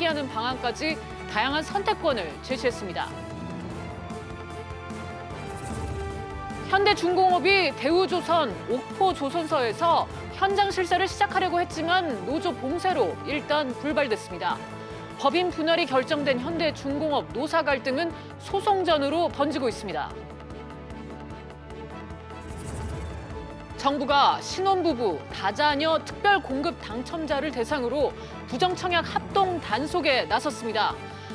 포기하는 방안까지 다양한 선택권을 제시했습니다. 현대중공업이 대우조선, 옥포조선사에서 현장 실사를 시작하려고 했지만 노조 봉쇄로 일단 불발됐습니다. 법인 분할이 결정된 현대중공업 노사 갈등은 소송전으로 번지고 있습니다. 정부가 신혼부부, 다자녀 특별 공급 당첨자를 대상으로 부정청약 합동 단속에 나섰습니다.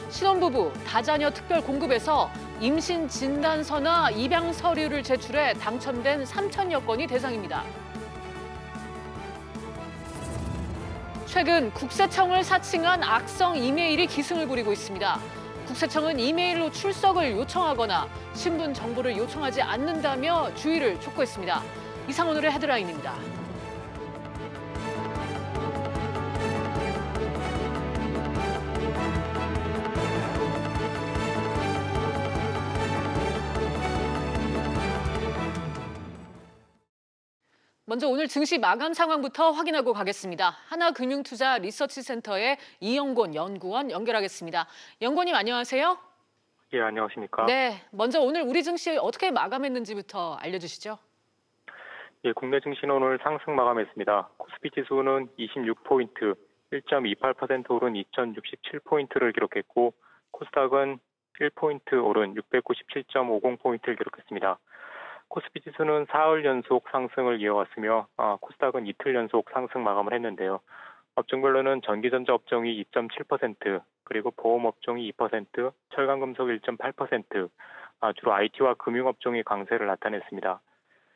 신혼부부, 다자녀 특별 공급에서 임신 진단서나 입양 서류를 제출해 당첨된 3천여 건이 대상입니다. 최근 국세청을 사칭한 악성 이메일이 기승을 부리고 있습니다. 국세청은 이메일로 출석을 요청하거나 신분 정보를 요청하지 않는다며 주의를 촉구했습니다. 이상 오늘의 헤드라인입니다. 먼저 오늘 증시 마감 상황부터 확인하고 가겠습니다. 하나금융투자 리서치센터의 이영곤 연구원 연결하겠습니다. 연구원님 안녕하세요. 예, 안녕하십니까. 네, 먼저 오늘 우리 증시 어떻게 마감했는지부터 알려주시죠. 예, 국내 증시는 오늘 상승 마감했습니다. 코스피 지수는 26포인트, 1.28% 오른 2067포인트를 기록했고 코스닥은 1포인트 오른 697.50포인트를 기록했습니다. 코스피 지수는 4흘 연속 상승을 이어갔으며 코스닥은 이틀 연속 상승 마감을 했는데요. 업종별로는 전기전자 업종이 2.7%, 그리고 보험업종이 2%, 철강금속 1.8%, 주로 IT와 금융업종이 강세를 나타냈습니다.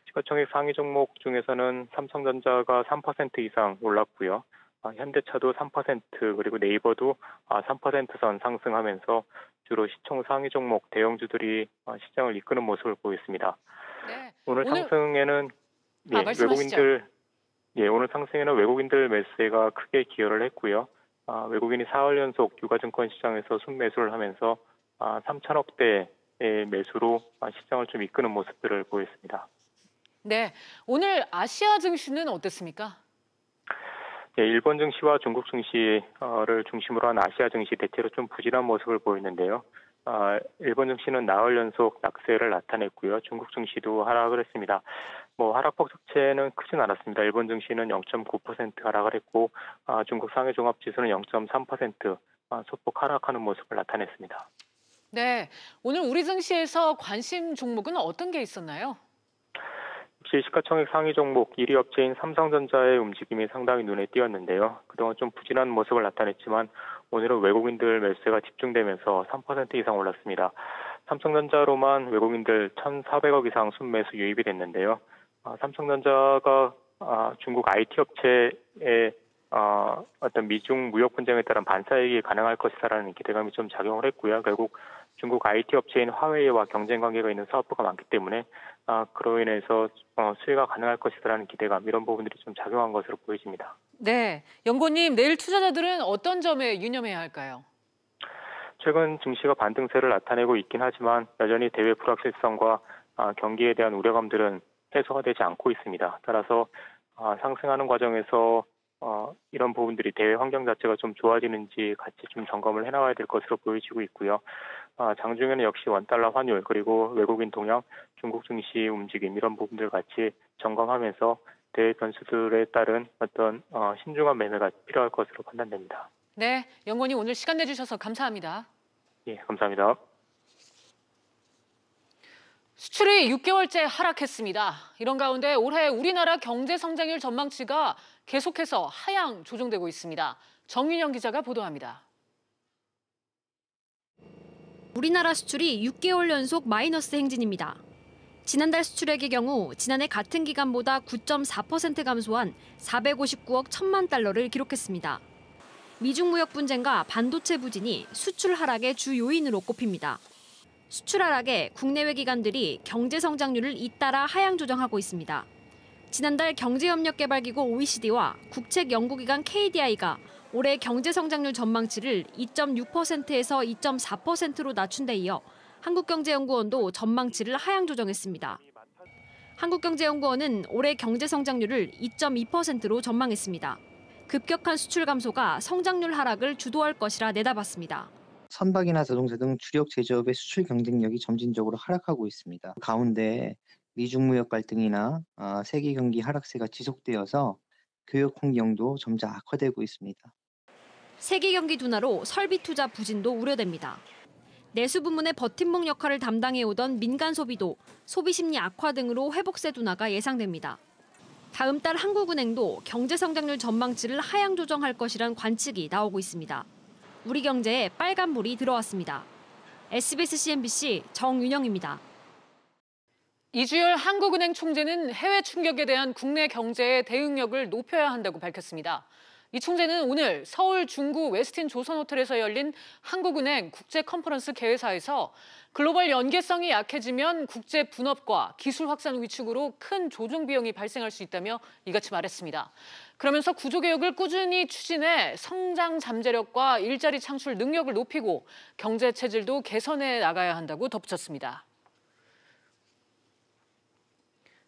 시가총액 상위 종목 중에서는 삼성전자가 3% 이상 올랐고요. 현대차도 3%, 그리고 네이버도 3%선 상승하면서 주로 시총 상위 종목 대형주들이 시장을 이끄는 모습을 보였습니다. 네. 오늘 상승에는 오늘 상승에는 외국인들 매수세가 크게 기여를 했고요. 외국인이 4월 연속 유가증권 시장에서 순매수를 하면서 3천억대의 매수로 시장을 좀 이끄는 모습들을 보였습니다. 네, 오늘 아시아 증시는 어땠습니까? 네, 일본 증시와 중국 증시를 중심으로 한 아시아 증시 대체로 좀 부진한 모습을 보였는데요. 일본 증시는 나흘 연속 낙세를 나타냈고요. 중국 증시도 하락을 했습니다. 하락폭 자체는 크진 않았습니다. 일본 증시는 0.9% 하락을 했고 중국 상해 종합지수는 0.3% 소폭 하락하는 모습을 나타냈습니다. 네, 오늘 우리 증시에서 관심 종목은 어떤 게 있었나요? 역시 시가총액 상위 종목 1위 업체인 삼성전자의 움직임이 상당히 눈에 띄었는데요. 그동안 좀 부진한 모습을 나타냈지만 오늘은 외국인들 매수세가 집중되면서 3% 이상 올랐습니다. 삼성전자로만 외국인들 1,400억 이상 순매수 유입이 됐는데요. 삼성전자가 중국 IT 업체의 어떤 미중 무역 분쟁에 따른 반사이익이 가능할 것이다라는 기대감이 좀 작용을 했고요. 결국 중국 IT 업체인 화웨이와 경쟁 관계가 있는 사업부가 많기 때문에 그로 인해서 수혜가 가능할 것이다라는 기대감, 이런 부분들이 좀 작용한 것으로 보여집니다. 네, 연구원님, 내일 투자자들은 어떤 점에 유념해야 할까요? 최근 증시가 반등세를 나타내고 있긴 하지만 여전히 대외 불확실성과 경기에 대한 우려감들은 해소가 되지 않고 있습니다. 따라서 상승하는 과정에서 이런 부분들이 대외 환경 자체가 좀 좋아지는지 같이 좀 점검을 해나가야 될 것으로 보여지고 있고요. 장중에는 역시 원달러 환율, 그리고 외국인 동향, 중국 증시 움직임, 이런 부분들 같이 점검하면서 대외 변수들에 따른 어떤 신중한 매매가 필요할 것으로 판단됩니다. 네, 연구원님 오늘 시간 내주셔서 감사합니다. 예, 감사합니다. 수출이 6개월째 하락했습니다. 이런 가운데 올해 우리나라 경제 성장률 전망치가 계속해서 하향 조정되고 있습니다. 정윤영 기자가 보도합니다. 우리나라 수출이 6개월 연속 마이너스 행진입니다. 지난달 수출액의 경우 지난해 같은 기간보다 9.4% 감소한 459억 1천만 달러를 기록했습니다. 미중 무역 분쟁과 반도체 부진이 수출 하락의 주 요인으로 꼽힙니다. 수출 하락에 국내외 기관들이 경제 성장률을 잇따라 하향 조정하고 있습니다. 지난달 경제협력개발기구 OECD와 국책연구기관 KDI가 올해 경제 성장률 전망치를 2.6%에서 2.4%로 낮춘 데 이어 한국경제연구원도 전망치를 하향 조정했습니다. 한국경제연구원은 올해 경제 성장률을 2.2%로 전망했습니다. 급격한 수출 감소가 성장률 하락을 주도할 것이라 내다봤습니다. 선박이나 자동차 등 주력 제조업의 수출 경쟁력이 점진적으로 하락하고 있습니다. 가운데 미중 무역 갈등이나 세계 경기 하락세가 지속되어서 교역 환경도 점차 악화되고 있습니다. 세계 경기 둔화로 설비 투자 부진도 우려됩니다. 내수 부문의 버팀목 역할을 담당해오던 민간 소비도 소비 심리 악화 등으로 회복세 둔화가 예상됩니다. 다음 달 한국은행도 경제 성장률 전망치를 하향 조정할 것이란 관측이 나오고 있습니다. 우리 경제에 빨간불이 들어왔습니다. SBS CNBC 정윤영입니다. 이주열 한국은행 총재는 해외 충격에 대한 국내 경제의 대응력을 높여야 한다고 밝혔습니다. 이 총재는 오늘 서울 중구 웨스틴 조선호텔에서 열린 한국은행 국제 컨퍼런스 개회사에서 글로벌 연계성이 약해지면 국제 분업과 기술 확산 위축으로 큰 조정 비용이 발생할 수 있다며 이같이 말했습니다. 그러면서 구조개혁을 꾸준히 추진해 성장 잠재력과 일자리 창출 능력을 높이고 경제 체질도 개선해 나가야 한다고 덧붙였습니다.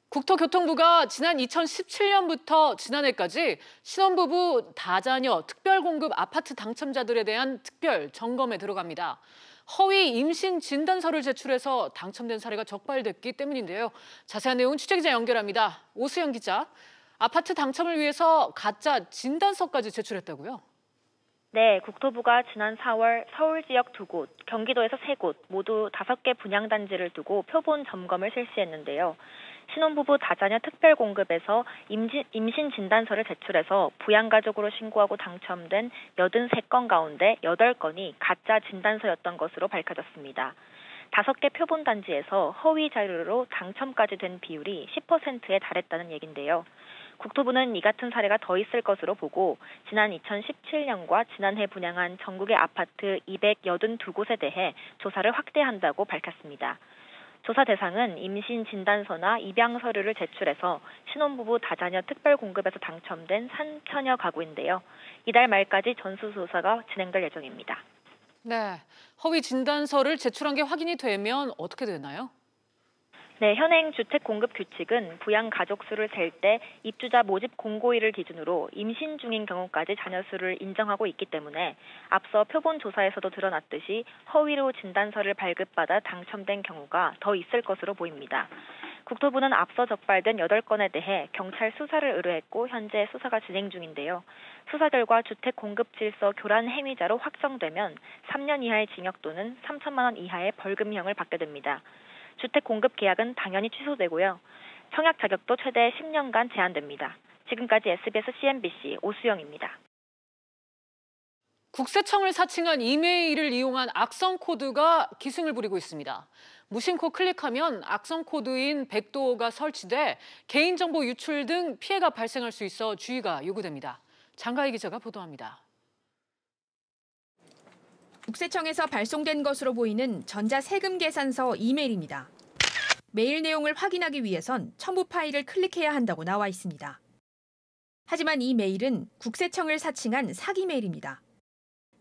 국토교통부가 지난 2017년부터 지난해까지 신혼부부 다자녀 특별공급 아파트 당첨자들에 대한 특별 점검에 들어갑니다. 허위 임신 진단서를 제출해서 당첨된 사례가 적발됐기 때문인데요. 자세한 내용은 취재기자 연결합니다. 오수영 기자, 아파트 당첨을 위해서 가짜 진단서까지 제출했다고요? 네, 국토부가 지난 4월 서울 지역 2곳, 경기도에서 3곳, 모두 5개 분양단지를 두고 표본 점검을 실시했는데요. 신혼부부 다자녀 특별공급에서 임신 진단서를 제출해서 부양가족으로 신고하고 당첨된 83건 가운데 8건이 가짜 진단서였던 것으로 밝혀졌습니다. 5개 표본단지에서 허위 자료로 당첨까지 된 비율이 10%에 달했다는 얘긴데요. 국토부는 이 같은 사례가 더 있을 것으로 보고 지난 2017년과 지난해 분양한 전국의 아파트 282곳에 대해 조사를 확대한다고 밝혔습니다. 조사 대상은 임신 진단서나 입양 서류를 제출해서 신혼부부 다자녀 특별공급에서 당첨된 3천여 가구인데요. 이달 말까지 전수조사가 진행될 예정입니다. 네, 허위 진단서를 제출한 게 확인이 되면 어떻게 되나요? 네, 현행 주택 공급 규칙은 부양 가족 수를 셀 때 입주자 모집 공고일을 기준으로 임신 중인 경우까지 자녀 수를 인정하고 있기 때문에 앞서 표본 조사에서도 드러났듯이 허위로 진단서를 발급받아 당첨된 경우가 더 있을 것으로 보입니다. 국토부는 앞서 적발된 8건에 대해 경찰 수사를 의뢰했고 현재 수사가 진행 중인데요. 수사 결과 주택 공급 질서 교란 행위자로 확정되면 3년 이하의 징역 또는 3천만 원 이하의 벌금형을 받게 됩니다. 주택 공급 계약은 당연히 취소되고요. 청약 자격도 최대 10년간 제한됩니다. 지금까지 SBS CNBC 오수영입니다. 국세청을 사칭한 이메일을 이용한 악성 코드가 기승을 부리고 있습니다. 무심코 클릭하면 악성 코드인 백도어가 설치돼 개인정보 유출 등 피해가 발생할 수 있어 주의가 요구됩니다. 장가희 기자가 보도합니다. 국세청에서 발송된 것으로 보이는 전자세금 계산서 이메일입니다. 메일 내용을 확인하기 위해선 첨부 파일을 클릭해야 한다고 나와 있습니다. 하지만 이 메일은 국세청을 사칭한 사기 메일입니다.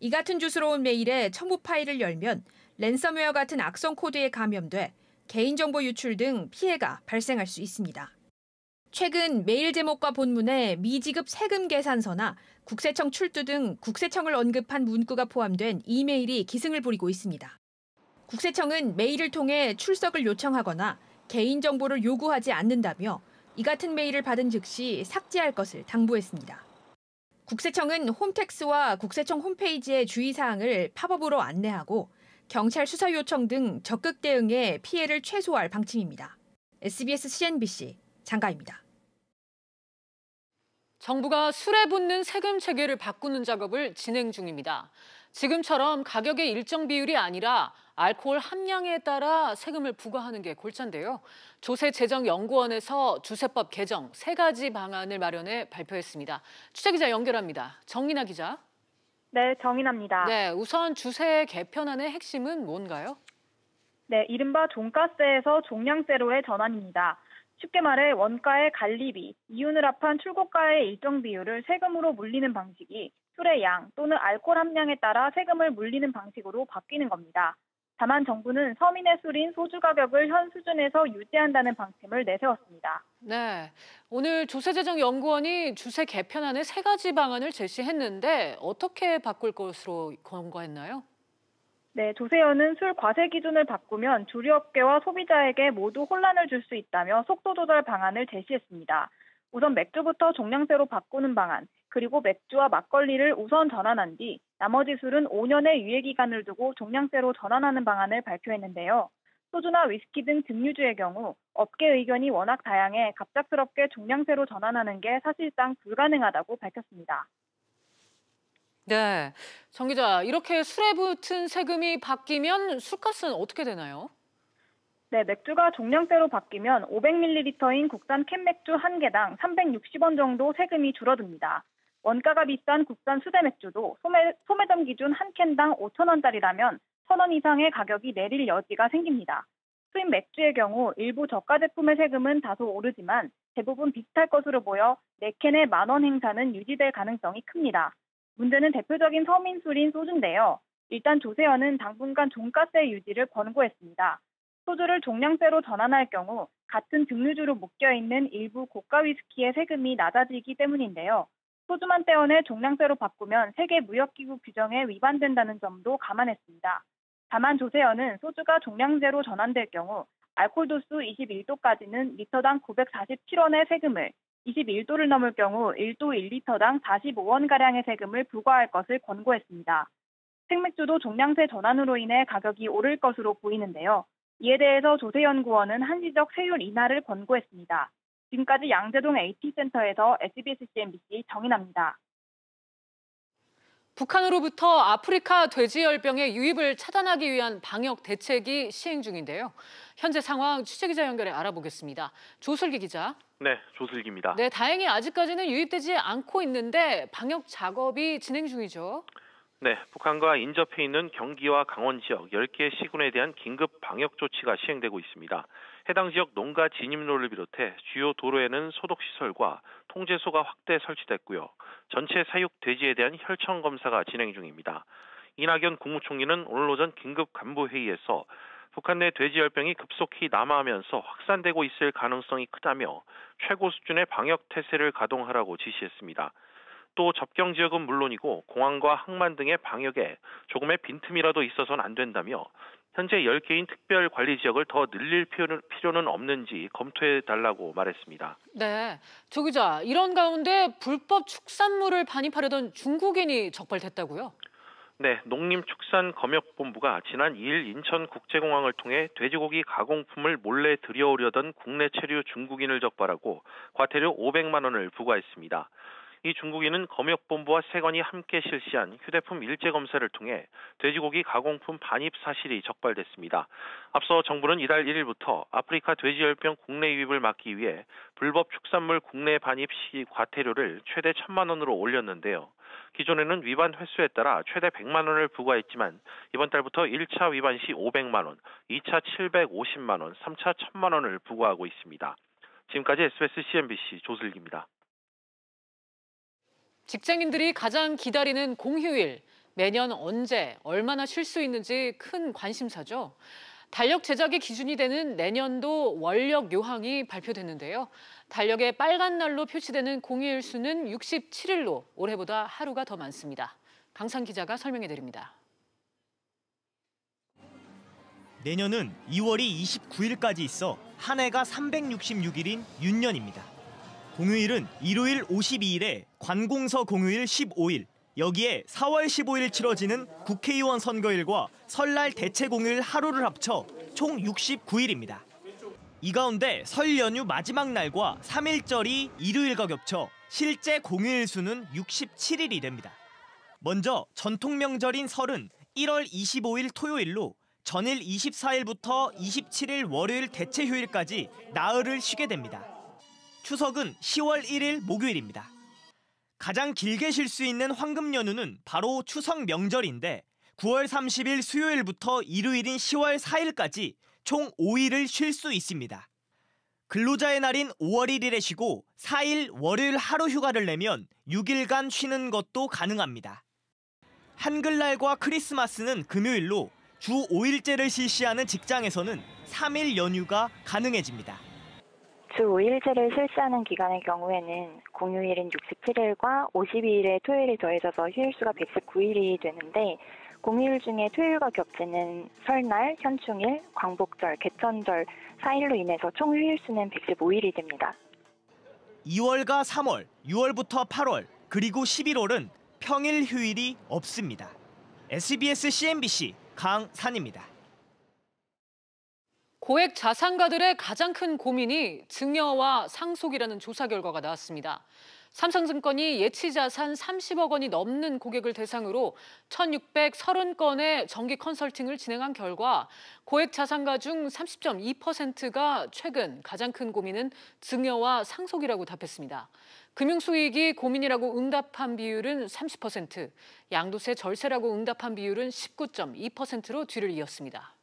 이 같은 주소로 온 메일에 첨부 파일을 열면 랜섬웨어 같은 악성 코드에 감염돼 개인정보 유출 등 피해가 발생할 수 있습니다. 최근 메일 제목과 본문에 미지급 세금 계산서나 국세청 출두 등 국세청을 언급한 문구가 포함된 이메일이 기승을 부리고 있습니다. 국세청은 메일을 통해 출석을 요청하거나 개인정보를 요구하지 않는다며 이 같은 메일을 받은 즉시 삭제할 것을 당부했습니다. 국세청은 홈택스와 국세청 홈페이지의 주의사항을 팝업으로 안내하고 경찰 수사 요청 등 적극 대응에 피해를 최소화할 방침입니다. SBS CNBC 장가입니다. 정부가 술에 붙는 세금 체계를 바꾸는 작업을 진행 중입니다. 지금처럼 가격의 일정 비율이 아니라 알코올 함량에 따라 세금을 부과하는 게 골자인데요. 조세재정연구원에서 주세법 개정 3가지 방안을 마련해 발표했습니다. 취재기자 연결합니다. 정민아 기자. 네, 정인아입니다. 네, 우선 주세 개편안의 핵심은 뭔가요? 네, 이른바 종가세에서 종량세로의 전환입니다. 쉽게 말해 원가의 관리비, 이윤을 합한 출고가의 일정 비율을 세금으로 물리는 방식이 술의 양 또는 알코올 함량에 따라 세금을 물리는 방식으로 바뀌는 겁니다. 다만 정부는 서민의 술인 소주 가격을 현 수준에서 유지한다는 방침을 내세웠습니다. 네, 오늘 조세재정연구원이 주세 개편안의 3가지 방안을 제시했는데 어떻게 바꿀 것으로 권고했나요? 네, 조세현은 술 과세 기준을 바꾸면 주류업계와 소비자에게 모두 혼란을 줄 수 있다며 속도 조절 방안을 제시했습니다. 우선 맥주부터 종량제로 바꾸는 방안, 그리고 맥주와 막걸리를 우선 전환한 뒤 나머지 술은 5년의 유예기간을 두고 종량제로 전환하는 방안을 발표했는데요. 소주나 위스키 등 증류주의 경우 업계 의견이 워낙 다양해 갑작스럽게 종량제로 전환하는 게 사실상 불가능하다고 밝혔습니다. 네, 정 기자, 이렇게 술에 붙은 세금이 바뀌면 술값은 어떻게 되나요? 네, 맥주가 종량제로 바뀌면 500ml인 국산 캔맥주 1개당 360원 정도 세금이 줄어듭니다. 원가가 비싼 국산 수제 맥주도 소매점 기준 한 캔당 5,000원짜리라면 1,000원 이상의 가격이 내릴 여지가 생깁니다. 수입 맥주의 경우 일부 저가 제품의 세금은 다소 오르지만 대부분 비슷할 것으로 보여 4캔에 10,000원 행사는 유지될 가능성이 큽니다. 문제는 대표적인 서민술인 소주인데요. 일단 조세현은 당분간 종가세 유지를 권고했습니다. 소주를 종량제로 전환할 경우 같은 증류주로 묶여있는 일부 고가 위스키의 세금이 낮아지기 때문인데요. 소주만 떼어내 종량제로 바꾸면 세계무역기구 규정에 위반된다는 점도 감안했습니다. 다만 조세현은 소주가 종량제로 전환될 경우 알코올 도수 21도까지는 리터당 947원의 세금을, 21도를 넘을 경우 1도 1리터당 45원가량의 세금을 부과할 것을 권고했습니다. 생맥주도 종량제 전환으로 인해 가격이 오를 것으로 보이는데요. 이에 대해서 조세연구원은 한시적 세율 인하를 권고했습니다. 지금까지 양재동 AT센터에서 SBS CNBC 정인아입니다. 북한으로부터 아프리카 돼지열병의 유입을 차단하기 위한 방역 대책이 시행 중인데요. 현재 상황 취재기자 연결해 알아보겠습니다. 조슬기 기자. 네, 조슬기입니다. 네, 다행히 아직까지는 유입되지 않고 있는데 방역 작업이 진행 중이죠. 네, 북한과 인접해 있는 경기와 강원 지역 10개 시군에 대한 긴급 방역 조치가 시행되고 있습니다. 해당 지역 농가 진입로를 비롯해 주요 도로에는 소독시설과 통제소가 확대 설치됐고요. 전체 사육 돼지에 대한 혈청 검사가 진행 중입니다. 이낙연 국무총리는 오늘 오전 긴급 간부회의에서 북한 내 돼지열병이 급속히 남하하면서 확산되고 있을 가능성이 크다며 최고 수준의 방역 태세를 가동하라고 지시했습니다. 또 접경 지역은 물론이고 공항과 항만 등의 방역에 조금의 빈틈이라도 있어서는 안 된다며 현재 10개인 특별관리지역을 더 늘릴 필요는 없는지 검토해달라고 말했습니다. 네, 조 기자, 이런 가운데 불법 축산물을 반입하려던 중국인이 적발됐다고요? 네, 농림축산검역본부가 지난 2일 인천국제공항을 통해 돼지고기 가공품을 몰래 들여오려던 국내 체류 중국인을 적발하고 과태료 500만 원을 부과했습니다. 이 중국인은 검역본부와 세관이 함께 실시한 휴대폰 일제 검사를 통해 돼지고기 가공품 반입 사실이 적발됐습니다. 앞서 정부는 이달 1일부터 아프리카 돼지열병 국내 유입을 막기 위해 불법 축산물 국내 반입 시 과태료를 최대 1,000만 원으로 올렸는데요. 기존에는 위반 횟수에 따라 최대 100만 원을 부과했지만 이번 달부터 1차 위반 시 500만 원, 2차 750만 원, 3차 1,000만 원을 부과하고 있습니다. 지금까지 SBS CNBC 조슬기입니다. 직장인들이 가장 기다리는 공휴일, 매년 언제, 얼마나 쉴 수 있는지 큰 관심사죠. 달력 제작의 기준이 되는 내년도 원력 요항이 발표됐는데요. 달력의 빨간 날로 표시되는 공휴일 수는 67일로 올해보다 하루가 더 많습니다. 강상 기자가 설명해 드립니다. 내년은 2월이 29일까지 있어 한 해가 366일인 윤년입니다. 공휴일은 일요일 52일에 관공서 공휴일 15일, 여기에 4월 15일 치러지는 국회의원 선거일과 설날 대체 공휴일 하루를 합쳐 총 69일입니다. 이 가운데 설 연휴 마지막 날과 3일절이 일요일과 겹쳐 실제 공휴일 수는 67일이 됩니다. 먼저 전통 명절인 설은 1월 25일 토요일로 전일 24일부터 27일 월요일 대체 휴일까지 나흘을 쉬게 됩니다. 추석은 10월 1일 목요일입니다. 가장 길게 쉴 수 있는 황금 연휴는 바로 추석 명절인데 9월 30일 수요일부터 일요일인 10월 4일까지 총 5일을 쉴 수 있습니다. 근로자의 날인 5월 1일에 쉬고 4일 월요일 하루 휴가를 내면 6일간 쉬는 것도 가능합니다. 한글날과 크리스마스는 금요일로 주 5일제를 실시하는 직장에서는 3일 연휴가 가능해집니다. 주 5일제를 실시하는 기간의 경우에는 공휴일인 67일과 52일의 토요일이 더해져서 휴일수가 119일이 되는데 공휴일 중에 토요일과 겹치는 설날, 현충일, 광복절, 개천절, 4일로 인해서 총 휴일수는 115일이 됩니다. 2월과 3월, 6월부터 8월, 그리고 11월은 평일 휴일이 없습니다. SBS CNBC 강산입니다. 고액 자산가들의 가장 큰 고민이 증여와 상속이라는 조사 결과가 나왔습니다. 삼성증권이 예치 자산 30억 원이 넘는 고객을 대상으로 1,630건의 정기 컨설팅을 진행한 결과 고액 자산가 중 30.2%가 최근 가장 큰 고민은 증여와 상속이라고 답했습니다. 금융수익이 고민이라고 응답한 비율은 30%, 양도세 절세라고 응답한 비율은 19.2%로 뒤를 이었습니다.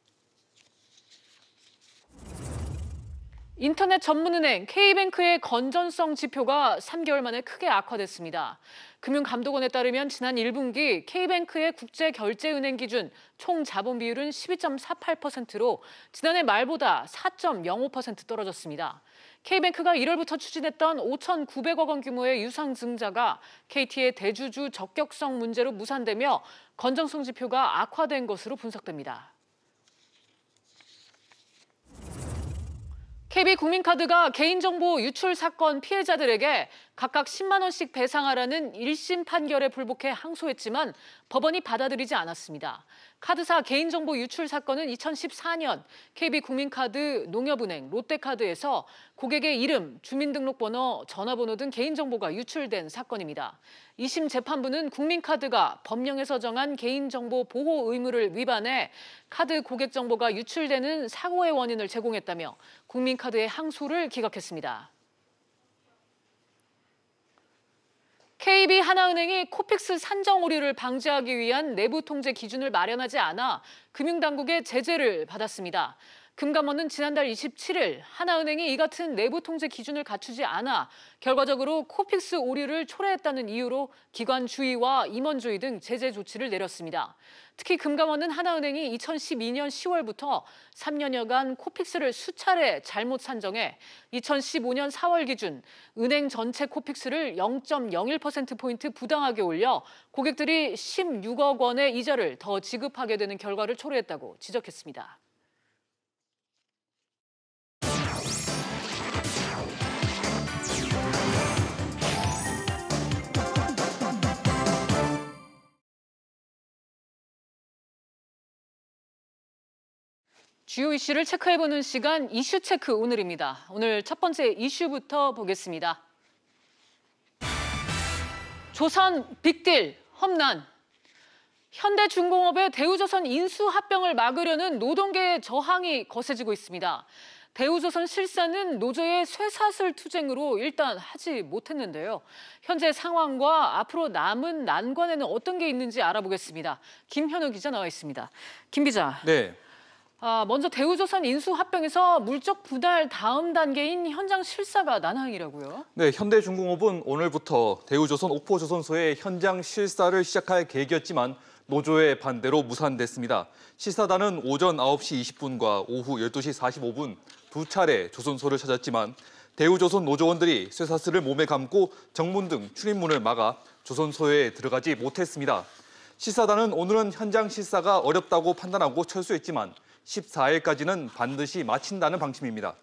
인터넷 전문은행 K뱅크의 건전성 지표가 3개월 만에 크게 악화됐습니다. 금융감독원에 따르면 지난 1분기 K뱅크의 국제결제은행 기준 총 자본 비율은 12.48%로 지난해 말보다 4.05% 떨어졌습니다. K뱅크가 1월부터 추진했던 5,900억 원 규모의 유상증자가 KT의 대주주 적격성 문제로 무산되며 건전성 지표가 악화된 것으로 분석됩니다. KB국민카드가 개인정보 유출 사건 피해자들에게 각각 10만 원씩 배상하라는 1심 판결에 불복해 항소했지만 법원이 받아들이지 않았습니다. 카드사 개인정보 유출 사건은 2014년 KB국민카드, 농협은행, 롯데카드에서 고객의 이름, 주민등록번호, 전화번호 등 개인정보가 유출된 사건입니다. 2심 재판부는 국민카드가 법령에서 정한 개인정보 보호 의무를 위반해 카드 고객 정보가 유출되는 사고의 원인을 제공했다며 국민카드의 항소를 기각했습니다. KB 하나은행이 코픽스 산정 오류를 방지하기 위한 내부 통제 기준을 마련하지 않아 금융당국의 제재를 받았습니다. 금감원은 지난달 27일 하나은행이 이 같은 내부 통제 기준을 갖추지 않아 결과적으로 코픽스 오류를 초래했다는 이유로 기관 주의와 임원 주의 등 제재 조치를 내렸습니다. 특히 금감원은 하나은행이 2012년 10월부터 3년여간 코픽스를 수차례 잘못 산정해 2015년 4월 기준 은행 전체 코픽스를 0.01%포인트 부당하게 올려 고객들이 16억 원의 이자를 더 지급하게 되는 결과를 초래했다고 지적했습니다. 주요 이슈를 체크해보는 시간 이슈체크 오늘입니다. 오늘 첫 번째 이슈부터 보겠습니다. 조선 빅딜 험난. 현대중공업의 대우조선 인수합병을 막으려는 노동계의 저항이 거세지고 있습니다. 대우조선 실사는 노조의 쇠사슬 투쟁으로 일단 하지 못했는데요. 현재 상황과 앞으로 남은 난관에는 어떤 게 있는지 알아보겠습니다. 김현우 기자 나와 있습니다. 김 기자. 네. 먼저 대우조선 인수합병에서 물적 분할 다음 단계인 현장 실사가 난항이라고요? 네, 현대중공업은 오늘부터 대우조선 옥포조선소의 현장 실사를 시작할 계획이었지만 노조의 반대로 무산됐습니다. 실사단은 오전 9시 20분과 오후 12시 45분 두 차례 조선소를 찾았지만 대우조선 노조원들이 쇠사슬을 몸에 감고 정문 등 출입문을 막아 조선소에 들어가지 못했습니다. 실사단은 오늘은 현장 실사가 어렵다고 판단하고 철수했지만 14일까지는 반드시 마친다는 방침입니다.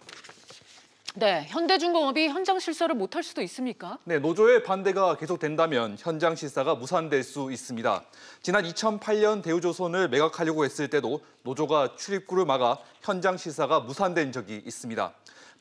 네, 현대중공업이 현장 실사를 못할 수도 있습니까? 네, 노조의 반대가 계속된다면 현장 실사가 무산될 수 있습니다. 지난 2008년 대우조선을 매각하려고 했을 때도 노조가 출입구를 막아 현장 실사가 무산된 적이 있습니다.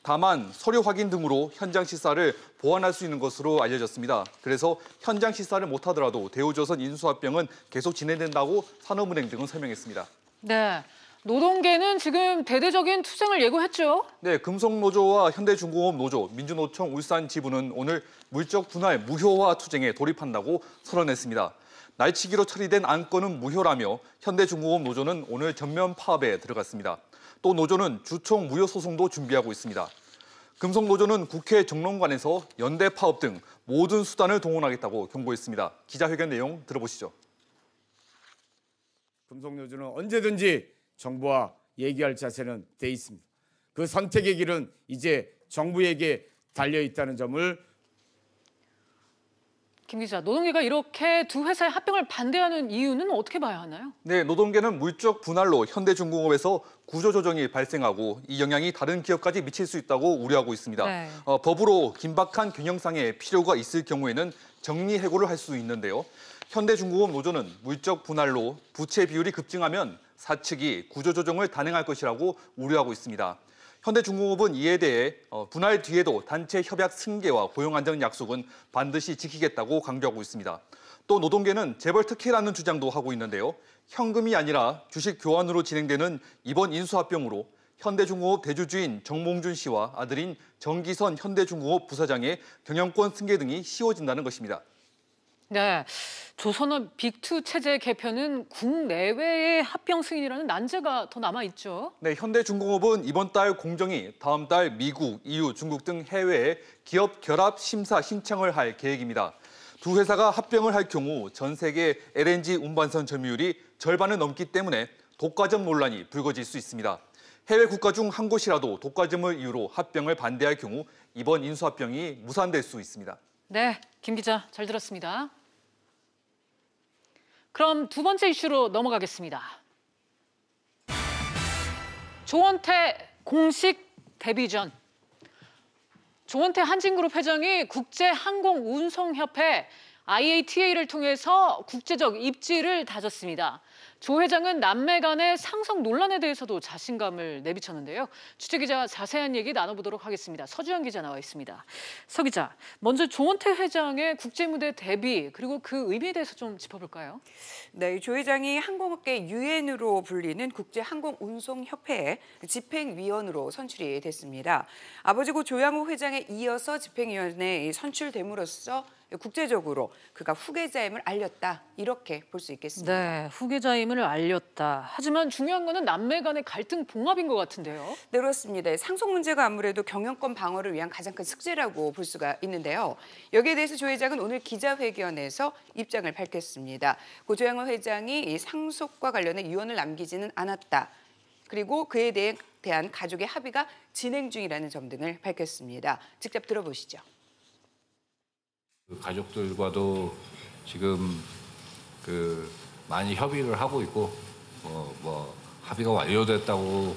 다만 서류 확인 등으로 현장 실사를 보완할 수 있는 것으로 알려졌습니다. 그래서 현장 실사를 못하더라도 대우조선 인수합병은 계속 진행된다고 산업은행 등은 설명했습니다. 네. 노동계는 지금 대대적인 투쟁을 예고했죠? 네, 금속노조와 현대중공업 노조, 민주노총 울산 지부는 오늘 물적 분할 무효화 투쟁에 돌입한다고 선언했습니다. 날치기로 처리된 안건은 무효라며 현대중공업 노조는 오늘 전면 파업에 들어갔습니다. 또 노조는 주총 무효 소송도 준비하고 있습니다. 금속노조는 국회 정론관에서 연대 파업 등 모든 수단을 동원하겠다고 경고했습니다. 기자회견 내용 들어보시죠. 금속노조는 언제든지 정부와 얘기할 자세는 돼 있습니다. 그 선택의 길은 이제 정부에게 달려 있다는 점을 김 기자, 노동계가 이렇게 두 회사의 합병을 반대하는 이유는 어떻게 봐야 하나요? 네, 노동계는 물적 분할로 현대중공업에서 구조조정이 발생하고 이 영향이 다른 기업까지 미칠 수 있다고 우려하고 있습니다. 네. 법으로 긴박한 경영상의 필요가 있을 경우에는 정리해고를 할 수 있는데요. 현대중공업 노조는 물적 분할로 부채 비율이 급증하면 사측이 구조조정을 단행할 것이라고 우려하고 있습니다. 현대중공업은 이에 대해 분할 뒤에도 단체 협약 승계와 고용 안정 약속은 반드시 지키겠다고 강조하고 있습니다. 또 노동계는 재벌 특혜라는 주장도 하고 있는데요. 현금이 아니라 주식 교환으로 진행되는 이번 인수합병으로 현대중공업 대주주인 정몽준 씨와 아들인 정기선 현대중공업 부사장의 경영권 승계 등이 쉬워진다는 것입니다. 네, 조선업 빅2 체제 개편은 국내외의 합병 승인이라는 난제가 더 남아있죠. 네, 현대중공업은 이번 달 공정위 다음 달 미국, EU, 중국 등 해외에 기업 결합 심사 신청을 할 계획입니다. 두 회사가 합병을 할 경우 전 세계 LNG 운반선 점유율이 절반을 넘기 때문에 독과점 논란이 불거질 수 있습니다. 해외 국가 중 한 곳이라도 독과점을 이유로 합병을 반대할 경우 이번 인수합병이 무산될 수 있습니다. 네, 김 기자 잘 들었습니다. 그럼 두 번째 이슈로 넘어가겠습니다. 조원태 공식 데뷔 전. 조원태 한진그룹 회장이 국제항공운송협회 IATA를 통해서 국제적 입지를 다졌습니다. 조 회장은 남매 간의 상속 논란에 대해서도 자신감을 내비쳤는데요. 취재기자와 자세한 얘기 나눠보도록 하겠습니다. 서주현 기자 나와 있습니다. 서 기자, 먼저 조원태 회장의 국제무대 데뷔 그리고 그 의미에 대해서 좀 짚어볼까요? 네, 조 회장이 항공업계 유엔으로 불리는 국제항공운송협회의 집행위원으로 선출이 됐습니다. 아버지 고 조양호 회장에 이어서 집행위원회에 선출됨으로써 국제적으로 그가 후계자임을 알렸다, 이렇게 볼 수 있겠습니다. 네, 후계자임을 알렸다. 하지만 중요한 거는 남매 간의 갈등 봉합인 것 같은데요. 네, 그렇습니다. 상속 문제가 아무래도 경영권 방어를 위한 가장 큰 숙제라고 볼 수가 있는데요. 여기에 대해서 조 회장은 오늘 기자회견에서 입장을 밝혔습니다. 고 조양호 회장이 이 상속과 관련해 유언을 남기지는 않았다. 그리고 그에 대한 가족의 합의가 진행 중이라는 점 등을 밝혔습니다. 직접 들어보시죠. 가족들과도 지금 많이 협의를 하고 있고 합의가 완료됐다고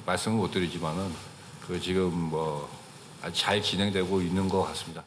말씀을 못 드리지만은 지금 아주 잘 진행되고 있는 것 같습니다.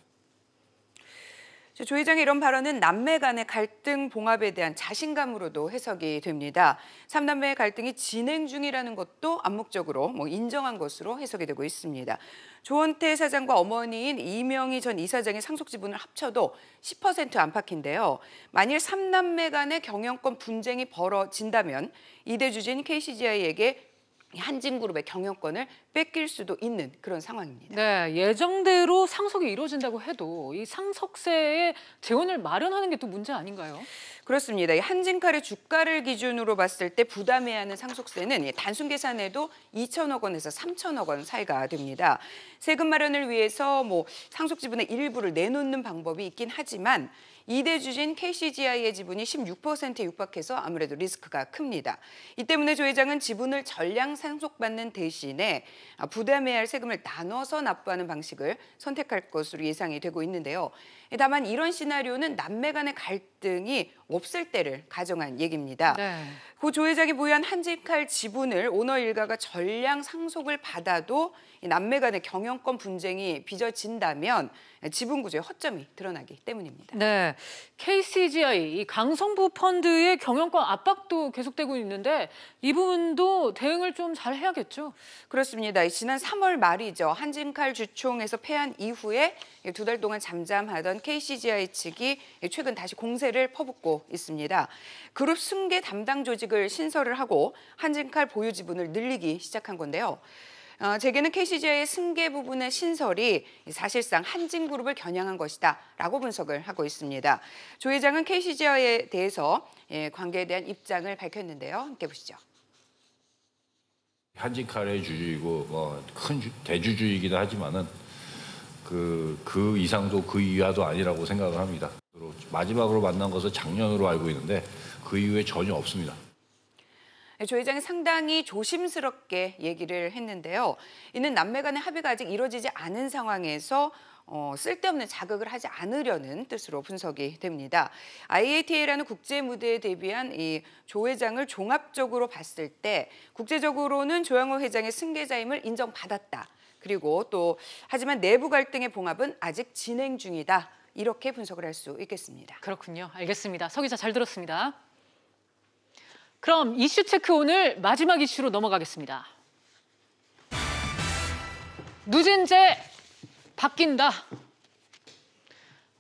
조 회장의 이런 발언은 남매 간의 갈등 봉합에 대한 자신감으로도 해석이 됩니다. 3남매의 갈등이 진행 중이라는 것도 암묵적으로 인정한 것으로 해석이 되고 있습니다. 조원태 사장과 어머니인 이명희 전 이사장의 상속 지분을 합쳐도 10% 안팎인데요. 만일 3남매 간의 경영권 분쟁이 벌어진다면 이대 주주인 KCGI에게 한진그룹의 경영권을 뺏길 수도 있는 그런 상황입니다. 네, 예정대로 상속이 이루어진다고 해도 이 상속세의 재원을 마련하는 게 또 문제 아닌가요? 그렇습니다. 한진칼의 주가를 기준으로 봤을 때 부담해야 하는 상속세는 단순 계산해도 2천억 원에서 3천억 원 사이가 됩니다. 세금 마련을 위해서 상속 지분의 일부를 내놓는 방법이 있긴 하지만 이대 주주인 KCGI의 지분이 16%에 육박해서 아무래도 리스크가 큽니다. 이 때문에 조 회장은 지분을 전량 상속받는 대신에 부담해야 할 세금을 나눠서 납부하는 방식을 선택할 것으로 예상이 되고 있는데요. 다만 이런 시나리오는 남매 간의 갈등이 없을 때를 가정한 얘기입니다. 네. 고 조 회장이 보유한 한진칼 지분을 오너 일가가 전량 상속을 받아도 남매 간의 경영권 분쟁이 빚어진다면 지분 구조의 허점이 드러나기 때문입니다. 네, KCGI, 이 강성부 펀드의 경영권 압박도 계속되고 있는데 이 부분도 대응을 좀 잘 해야겠죠? 그렇습니다. 지난 3월 말이죠. 한진칼 주총에서 패한 이후에 2달 동안 잠잠하던 KCGI 측이 최근 다시 공세를 퍼붓고 있습니다. 그룹 승계 담당 조직을 신설을 하고 한진칼 보유 지분을 늘리기 시작한 건데요. 재계는 KCGI의 승계 부분의 신설이 사실상 한진그룹을 겨냥한 것이다라고 분석을 하고 있습니다. 조 회장은 KCGI에 대해서 관계에 대한 입장을 밝혔는데요. 함께 보시죠. 한진칼의 주주이고 큰 대주주이기도 하지만은 그 이상도 그 이하도 아니라고 생각을 합니다. 마지막으로 만난 것은 작년으로 알고 있는데 그 이후에 전혀 없습니다. 조 회장이 상당히 조심스럽게 얘기를 했는데요. 이는 남매 간의 합의가 아직 이루어지지 않은 상황에서 쓸데없는 자극을 하지 않으려는 뜻으로 분석이 됩니다. IATA라는 국제 무대에 대비한 이 조 회장을 종합적으로 봤을 때 국제적으로는 조양호 회장의 승계자임을 인정받았다. 그리고 또 하지만 내부 갈등의 봉합은 아직 진행 중이다. 이렇게 분석을 할 수 있겠습니다. 그렇군요. 알겠습니다. 서 기자 잘 들었습니다. 그럼 이슈 체크 오늘 마지막 이슈로 넘어가겠습니다. 누진제 바뀐다.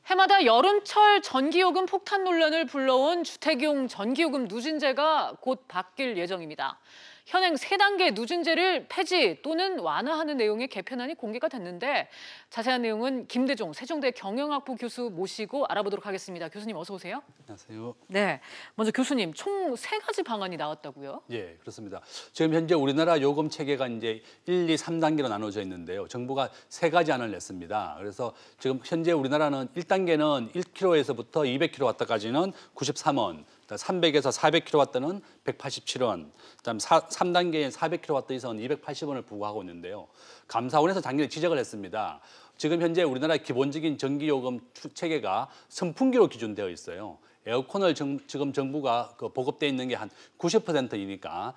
해마다 여름철 전기요금 폭탄 논란을 불러온 주택용 전기요금 누진제가 곧 바뀔 예정입니다. 현행 3단계 누진제를 폐지 또는 완화하는 내용의 개편안이 공개가 됐는데 자세한 내용은 김대종 세종대 경영학부 교수 모시고 알아보도록 하겠습니다. 교수님 어서 오세요. 안녕하세요. 네, 먼저 교수님 총 3가지 방안이 나왔다고요? 예, 그렇습니다. 지금 현재 우리나라 요금 체계가 이제 1, 2, 3단계로 나눠져 있는데요. 정부가 3가지 안을 냈습니다. 그래서 지금 현재 우리나라는 1단계는 1kW에서부터 200kW까지는 93원, 300에서 400kW는 187원, 그다음 3단계인 400kW 이상은 280원을 부과하고 있는데요. 감사원에서 작년에 지적을 했습니다. 지금 현재 우리나라 기본적인 전기요금 체계가 선풍기로 기준되어 있어요. 에어컨을 지금 정부가 보급돼 있는 게 한 90%이니까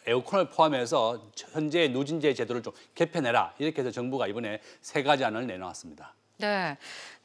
에어컨을 포함해서 현재 누진제 제도를 좀 개편해라. 이렇게 해서 정부가 이번에 3가지 안을 내놓았습니다. 네,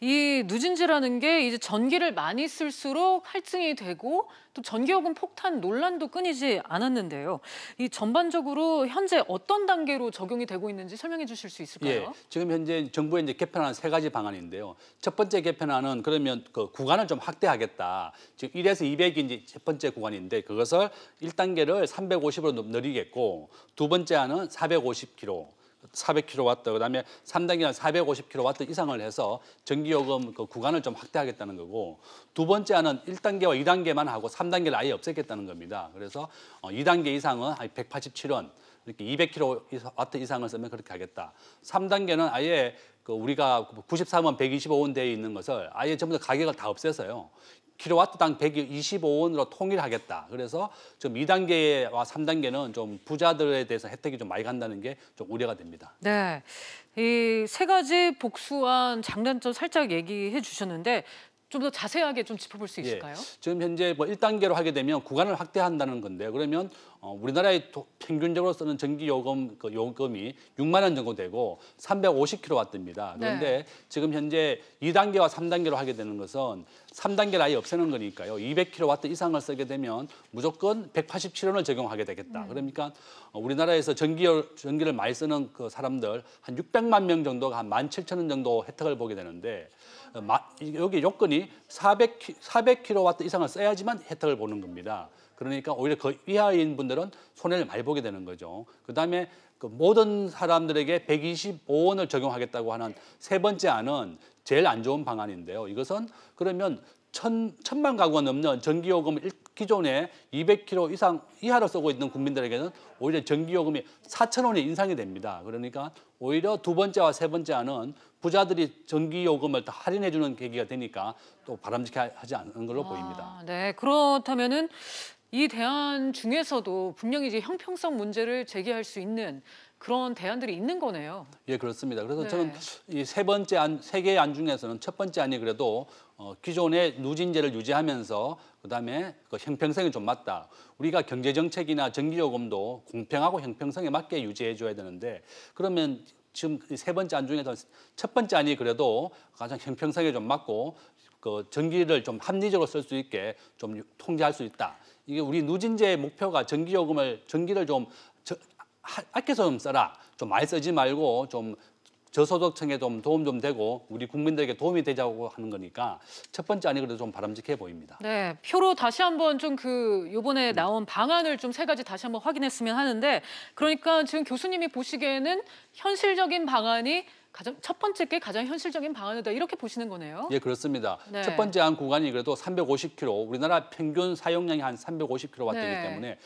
이 누진제라는 게 이제 전기를 많이 쓸수록 할증이 되고 또 전기요금 폭탄 논란도 끊이지 않았는데요. 이 전반적으로 현재 어떤 단계로 적용이 되고 있는지 설명해 주실 수 있을까요? 예, 지금 현재 정부에 이제 개편한 3가지 방안인데요. 첫 번째 개편안은 그러면 그 구간을 좀 확대하겠다. 지금 1에서 200이 이제 첫 번째 구간인데 그것을 1단계를 350으로 늘리겠고 두 번째 안은 450kW. 400kW, 그다음에 3단계는 450kW 이상을 해서 전기요금 그 구간을 좀 확대하겠다는 거고 두 번째 안은 1단계와 2단계만 하고 3단계를 아예 없애겠다는 겁니다. 그래서 2단계 이상은 187원, 이렇게 200kW 이상을 쓰면 그렇게 하겠다. 3단계는 아예 우리가 93원, 125원 되어 있는 것을 아예 전부 다 가격을 다 없애서요. 킬로와트당 125원으로 통일하겠다. 그래서 좀 2단계와 3단계는 좀 부자들에 대해서 혜택이 좀 많이 간다는 게 좀 우려가 됩니다. 네, 이 3가지 복수안 장단점 살짝 얘기해 주셨는데 좀 더 자세하게 좀 짚어볼 수 있을까요? 예, 지금 현재 1단계로 하게 되면 구간을 확대한다는 건데요. 그러면 우리나라의 평균적으로 쓰는 전기요금 요금이 6만 원 정도 되고 350kW입니다. 그런데 네. 지금 현재 2단계와 3단계로 하게 되는 것은 3단계를 아예 없애는 거니까요. 200kW 이상을 쓰게 되면 무조건 187원을 적용하게 되겠다. 그러니까 우리나라에서 전기를 많이 쓰는 그 사람들 한 600만 명 정도가 한 17,000원 정도 혜택을 보게 되는데 여기 요건이 400kW 이상을 써야지만 혜택을 보는 겁니다. 그러니까 오히려 그 이하인 분들은 손해를 많이 보게 되는 거죠. 그다음에 그 모든 사람들에게 125원을 적용하겠다고 하는 3번째 안은 제일 안 좋은 방안인데요. 이것은 그러면 1,000만 가구가 넘는 전기요금을 기존에 200kW 이상 이하로 쓰고 있는 국민들에게는 오히려 전기요금이 4,000원이 인상이 됩니다. 그러니까 오히려 두 번째와 세 번째 안은 부자들이 전기요금을 다 할인해 주는 계기가 되니까 또 바람직하지 않은 걸로 보입니다. 네, 그렇다면은 이 대안 중에서도 분명히 이제 형평성 문제를 제기할 수 있는 그런 대안들이 있는 거네요. 예, 그렇습니다. 그래서 네. 저는 이 3번째 안, 3개의 안 중에서는 첫 번째 안이 그래도 기존의 누진제를 유지하면서 그다음에 그 형평성이 좀 맞다. 우리가 경제정책이나 전기요금도 공평하고 형평성에 맞게 유지해 줘야 되는데 그러면 지금 이 3번째 안 중에서 첫 번째 안이 그래도 가장 형평성에 좀 맞고 그 전기를 좀 합리적으로 쓸 수 있게 좀 통제할 수 있다. 이게 우리 누진제의 목표가 전기를 좀 아껴서 좀 써라. 좀 많이 쓰지 말고 좀 저소득층에 좀 도움 좀 되고 우리 국민들에게 도움이 되자고 하는 거니까 첫 번째 안이 그래도 좀 바람직해 보입니다. 네, 표로 다시 한번 좀 요번에 나온 방안을 좀 3가지 다시 한번 확인했으면 하는데 그러니까 지금 교수님이 보시기에는 현실적인 방안이 첫 번째 게 가장 현실적인 방안이다 이렇게 보시는 거네요. 예, 그렇습니다. 네. 첫 번째 안 구간이 그래도 350kW, 우리나라 평균 사용량이 한 350kW이기 네. 때문에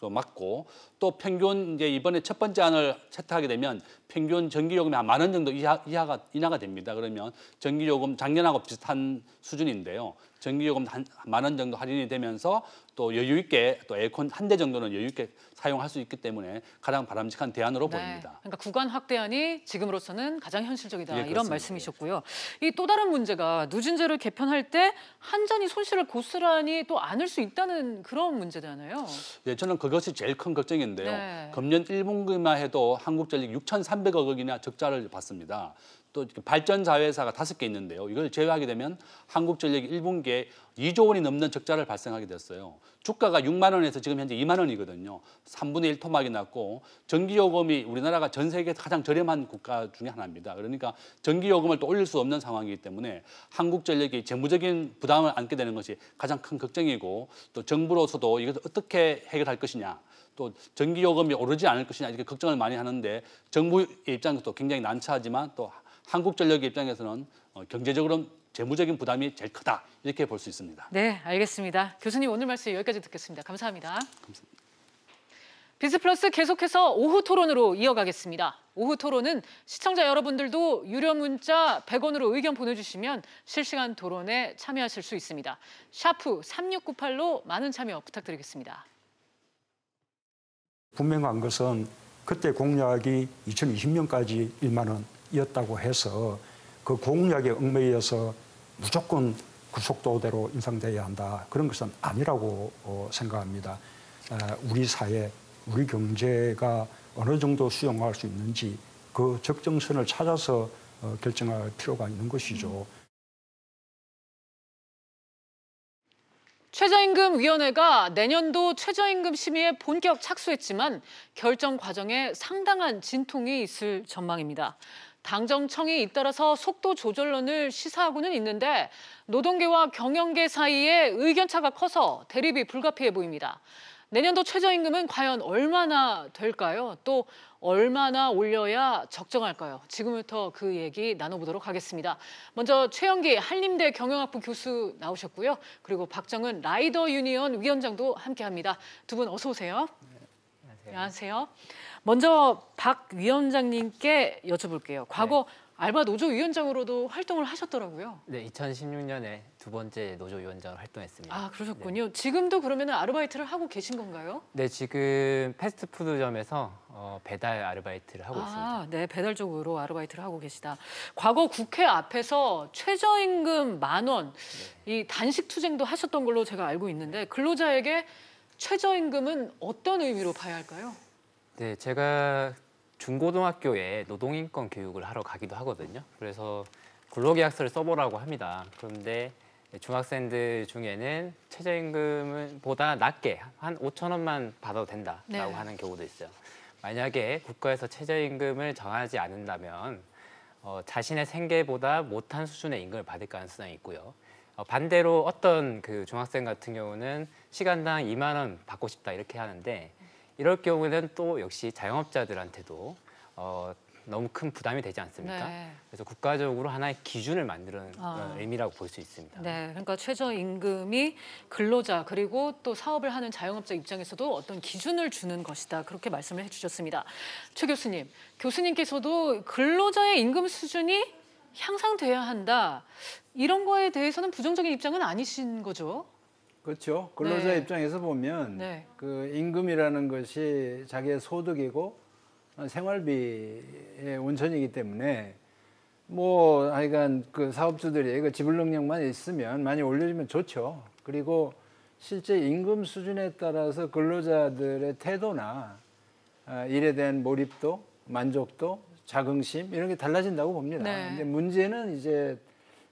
맞고 또 평균 이제 이번에 첫 번째 안을 채택하게 되면 평균 전기요금이 한 10,000원 정도 인하가 됩니다. 그러면 전기요금 작년하고 비슷한 수준인데요. 전기요금 한 10,000원 정도 할인이 되면서 또 여유 있게 또 에어컨 한 대 정도는 여유 있게 사용할 수 있기 때문에 가장 바람직한 대안으로 보입니다. 그러니까 구간 확대안이 지금으로서는 가장 현실적이다. 예, 이런 그렇습니다. 말씀이셨고요. 이 또 다른 문제가 누진제를 개편할 때 한전이 손실을 고스란히 또 안을 수 있다는 그런 문제잖아요. 네, 저는 그것이 제일 큰 걱정인데요. 네. 금년 1분기만 해도 한국전력이 6,300억 원이나 적자를 봤습니다. 또 발전 자회사가 5개 있는데요. 이걸 제외하게 되면 한국전력이 1분기에 2조 원이 넘는 적자를 발생하게 됐어요. 주가가 6만 원에서 지금 현재 2만 원이거든요. 3분의 1 토막이 났고 전기요금이 우리나라가 전 세계에서 가장 저렴한 국가 중에 하나입니다. 그러니까 전기요금을 또 올릴 수 없는 상황이기 때문에 한국전력이 재무적인 부담을 안게 되는 것이 가장 큰 걱정이고 또 정부로서도 이것을 어떻게 해결할 것이냐. 또 전기요금이 오르지 않을 것이냐 이렇게 걱정을 많이 하는데 정부의 입장에서도 굉장히 난처하지만 또 한국전력의 입장에서는 경제적으로 재무적인 부담이 제일 크다 이렇게 볼 수 있습니다. 네, 알겠습니다. 교수님 오늘 말씀 여기까지 듣겠습니다. 감사합니다. 비즈플러스 계속해서 오후 토론으로 이어가겠습니다. 오후 토론은 시청자 여러분들도 유료 문자 100원으로 의견 보내주시면 실시간 토론에 참여하실 수 있습니다. 샤프 3698로 많은 참여 부탁드리겠습니다. 분명한 것은 그때 공약이 2020년까지 1만 원이었다고 해서 그 공약에 얽매여서 무조건 그 속도대로 인상돼야 한다. 그런 것은 아니라고 생각합니다. 우리 사회, 우리 경제가 어느 정도 수용할 수 있는지 그 적정선을 찾아서 결정할 필요가 있는 것이죠. 최저임금위원회가 내년도 최저임금 심의에 본격 착수했지만 결정 과정에 상당한 진통이 있을 전망입니다. 당정청이 잇따라서 속도 조절론을 시사하고는 있는데 노동계와 경영계 사이에 의견차가 커서 대립이 불가피해 보입니다. 내년도 최저임금은 과연 얼마나 될까요? 또 얼마나 올려야 적정할까요? 지금부터 그 얘기 나눠보도록 하겠습니다. 먼저 최영기 한림대 경영학부 교수 나오셨고요. 그리고 박정은 라이더 유니언 위원장도 함께합니다. 두 분 어서 오세요. 안녕하세요. 먼저 박 위원장님께 여쭤볼게요. 과거 알바 노조 위원장으로도 활동을 하셨더라고요. 네, 2016년에 두 번째 노조 위원장으로 활동했습니다. 아, 그러셨군요. 네. 지금도 그러면 아르바이트를 하고 계신 건가요? 네, 지금 패스트푸드점에서 배달 아르바이트를 하고 있습니다. 네, 배달 쪽으로 아르바이트를 하고 계시다. 과거 국회 앞에서 최저임금 10,000원, 이 단식 투쟁도 하셨던 걸로 제가 알고 있는데 근로자에게 최저임금은 어떤 의미로 봐야 할까요? 네, 제가 중고등학교에 노동인권 교육을 하러 가기도 하거든요. 그래서 근로계약서를 써보라고 합니다. 그런데 중학생들 중에는 최저임금보다 낮게 한 5,000원만 받아도 된다라고 하는 경우도 있어요. 만약에 국가에서 최저임금을 정하지 않는다면 자신의 생계보다 못한 수준의 임금을 받을 가능성이 있고요. 반대로 어떤 그 중학생 같은 경우는 시간당 2만 원 받고 싶다 이렇게 하는데 이럴 경우에는 또 역시 자영업자들한테도 너무 큰 부담이 되지 않습니까? 네. 그래서 국가적으로 하나의 기준을 만드는 의미라고 볼 수 있습니다. 네, 그러니까 최저임금이 근로자 그리고 또 사업을 하는 자영업자 입장에서도 어떤 기준을 주는 것이다. 그렇게 말씀을 해주셨습니다. 최 교수님, 교수님께서도 근로자의 임금 수준이 향상돼야 한다. 이런 거에 대해서는 부정적인 입장은 아니신 거죠? 그렇죠. 근로자 입장에서 보면 그 임금이라는 것이 자기의 소득이고 생활비의 원천이기 때문에 뭐 하여간 그 사업주들이 그 지불 능력만 있으면 많이 올려주면 좋죠. 그리고 실제 임금 수준에 따라서 근로자들의 태도나 일에 대한 몰입도, 만족도, 자긍심 이런 게 달라진다고 봅니다. 근데 문제는 이제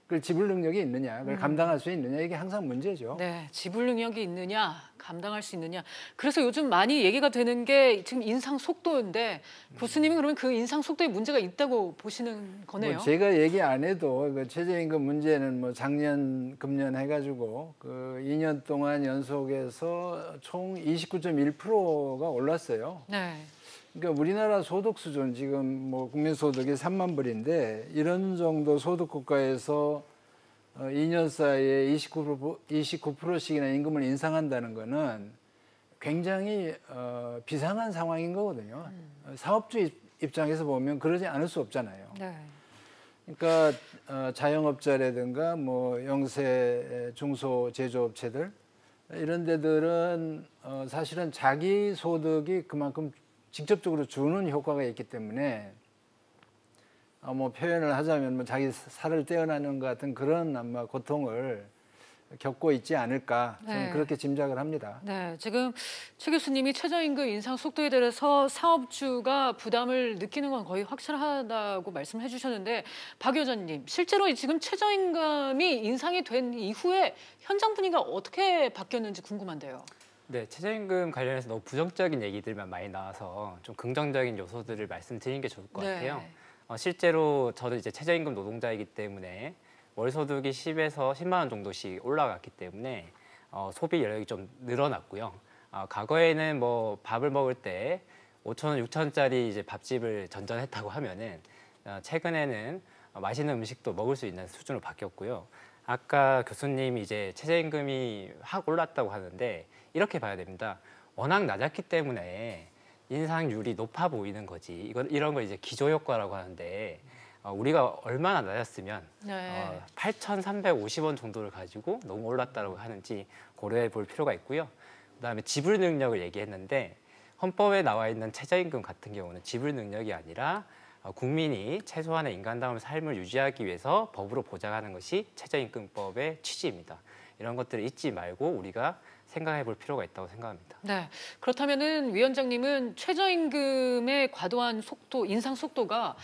그 지불 능력이 있느냐, 그걸 감당할 수 있느냐 이게 항상 문제죠. 네, 지불 능력이 있느냐, 감당할 수 있느냐. 그래서 요즘 많이 얘기가 되는 게 지금 인상 속도인데 교수님은 그러면 그 인상 속도에 문제가 있다고 보시는 거네요. 뭐 제가 얘기 안 해도 그 최저임금 문제는 뭐 작년, 금년 해가지고 그 2년 동안 연속해서 총 29.1%가 올랐어요. 네. 그러니까 우리나라 소득 수준 지금 뭐 국민 소득이 3만 불인데 이런 정도 소득 국가에서 2년 사이에 29%씩이나 임금을 인상한다는 거는 굉장히 비상한 상황인 거거든요. 사업주 입장에서 보면 그러지 않을 수 없잖아요. 네. 그러니까 자영업자라든가 뭐 영세 중소 제조업체들 이런 데들은 사실은 자기 소득이 그만큼 직접적으로 주는 효과가 있기 때문에 뭐 표현을 하자면 뭐 자기 살을 떼어나는 것 같은 그런 아마 고통을 겪고 있지 않을까 저는 네. 그렇게 짐작을 합니다. 네, 지금 최 교수님이 최저임금 인상 속도에 대해서 사업주가 부담을 느끼는 건 거의 확실하다고 말씀해 주셨는데 박 의원님, 실제로 지금 최저임금이 인상이 된 이후에 현장 분위기가 어떻게 바뀌었는지 궁금한데요. 네, 최저임금 관련해서 너무 부정적인 얘기들만 많이 나와서 좀 긍정적인 요소들을 말씀드리는 게 좋을 것 같아요. 실제로 저도 이제 최저임금 노동자이기 때문에 월 소득이 10에서 10만 원 정도씩 올라갔기 때문에 소비 여력이 좀 늘어났고요. 과거에는 뭐 밥을 먹을 때 5천 원, 6천 원짜리 이제 밥집을 전전했다고 하면은 최근에는 맛있는 음식도 먹을 수 있는 수준으로 바뀌었고요. 아까 교수님이 이제 최저임금이 확 올랐다고 하는데 이렇게 봐야 됩니다. 워낙 낮았기 때문에 인상률이 높아 보이는 거지. 이런 걸 이제 기저효과라고 하는데 우리가 얼마나 낮았으면 8,350원 정도를 가지고 너무 올랐다고 하는지 고려해 볼 필요가 있고요. 그다음에 지불 능력을 얘기했는데 헌법에 나와 있는 최저임금 같은 경우는 지불 능력이 아니라 국민이 최소한의 인간다운 삶을 유지하기 위해서 법으로 보장하는 것이 최저임금법의 취지입니다. 이런 것들을 잊지 말고 우리가 생각해 볼 필요가 있다고 생각합니다. 네, 그렇다면은 위원장님은 최저임금의 과도한 속도, 인상 속도가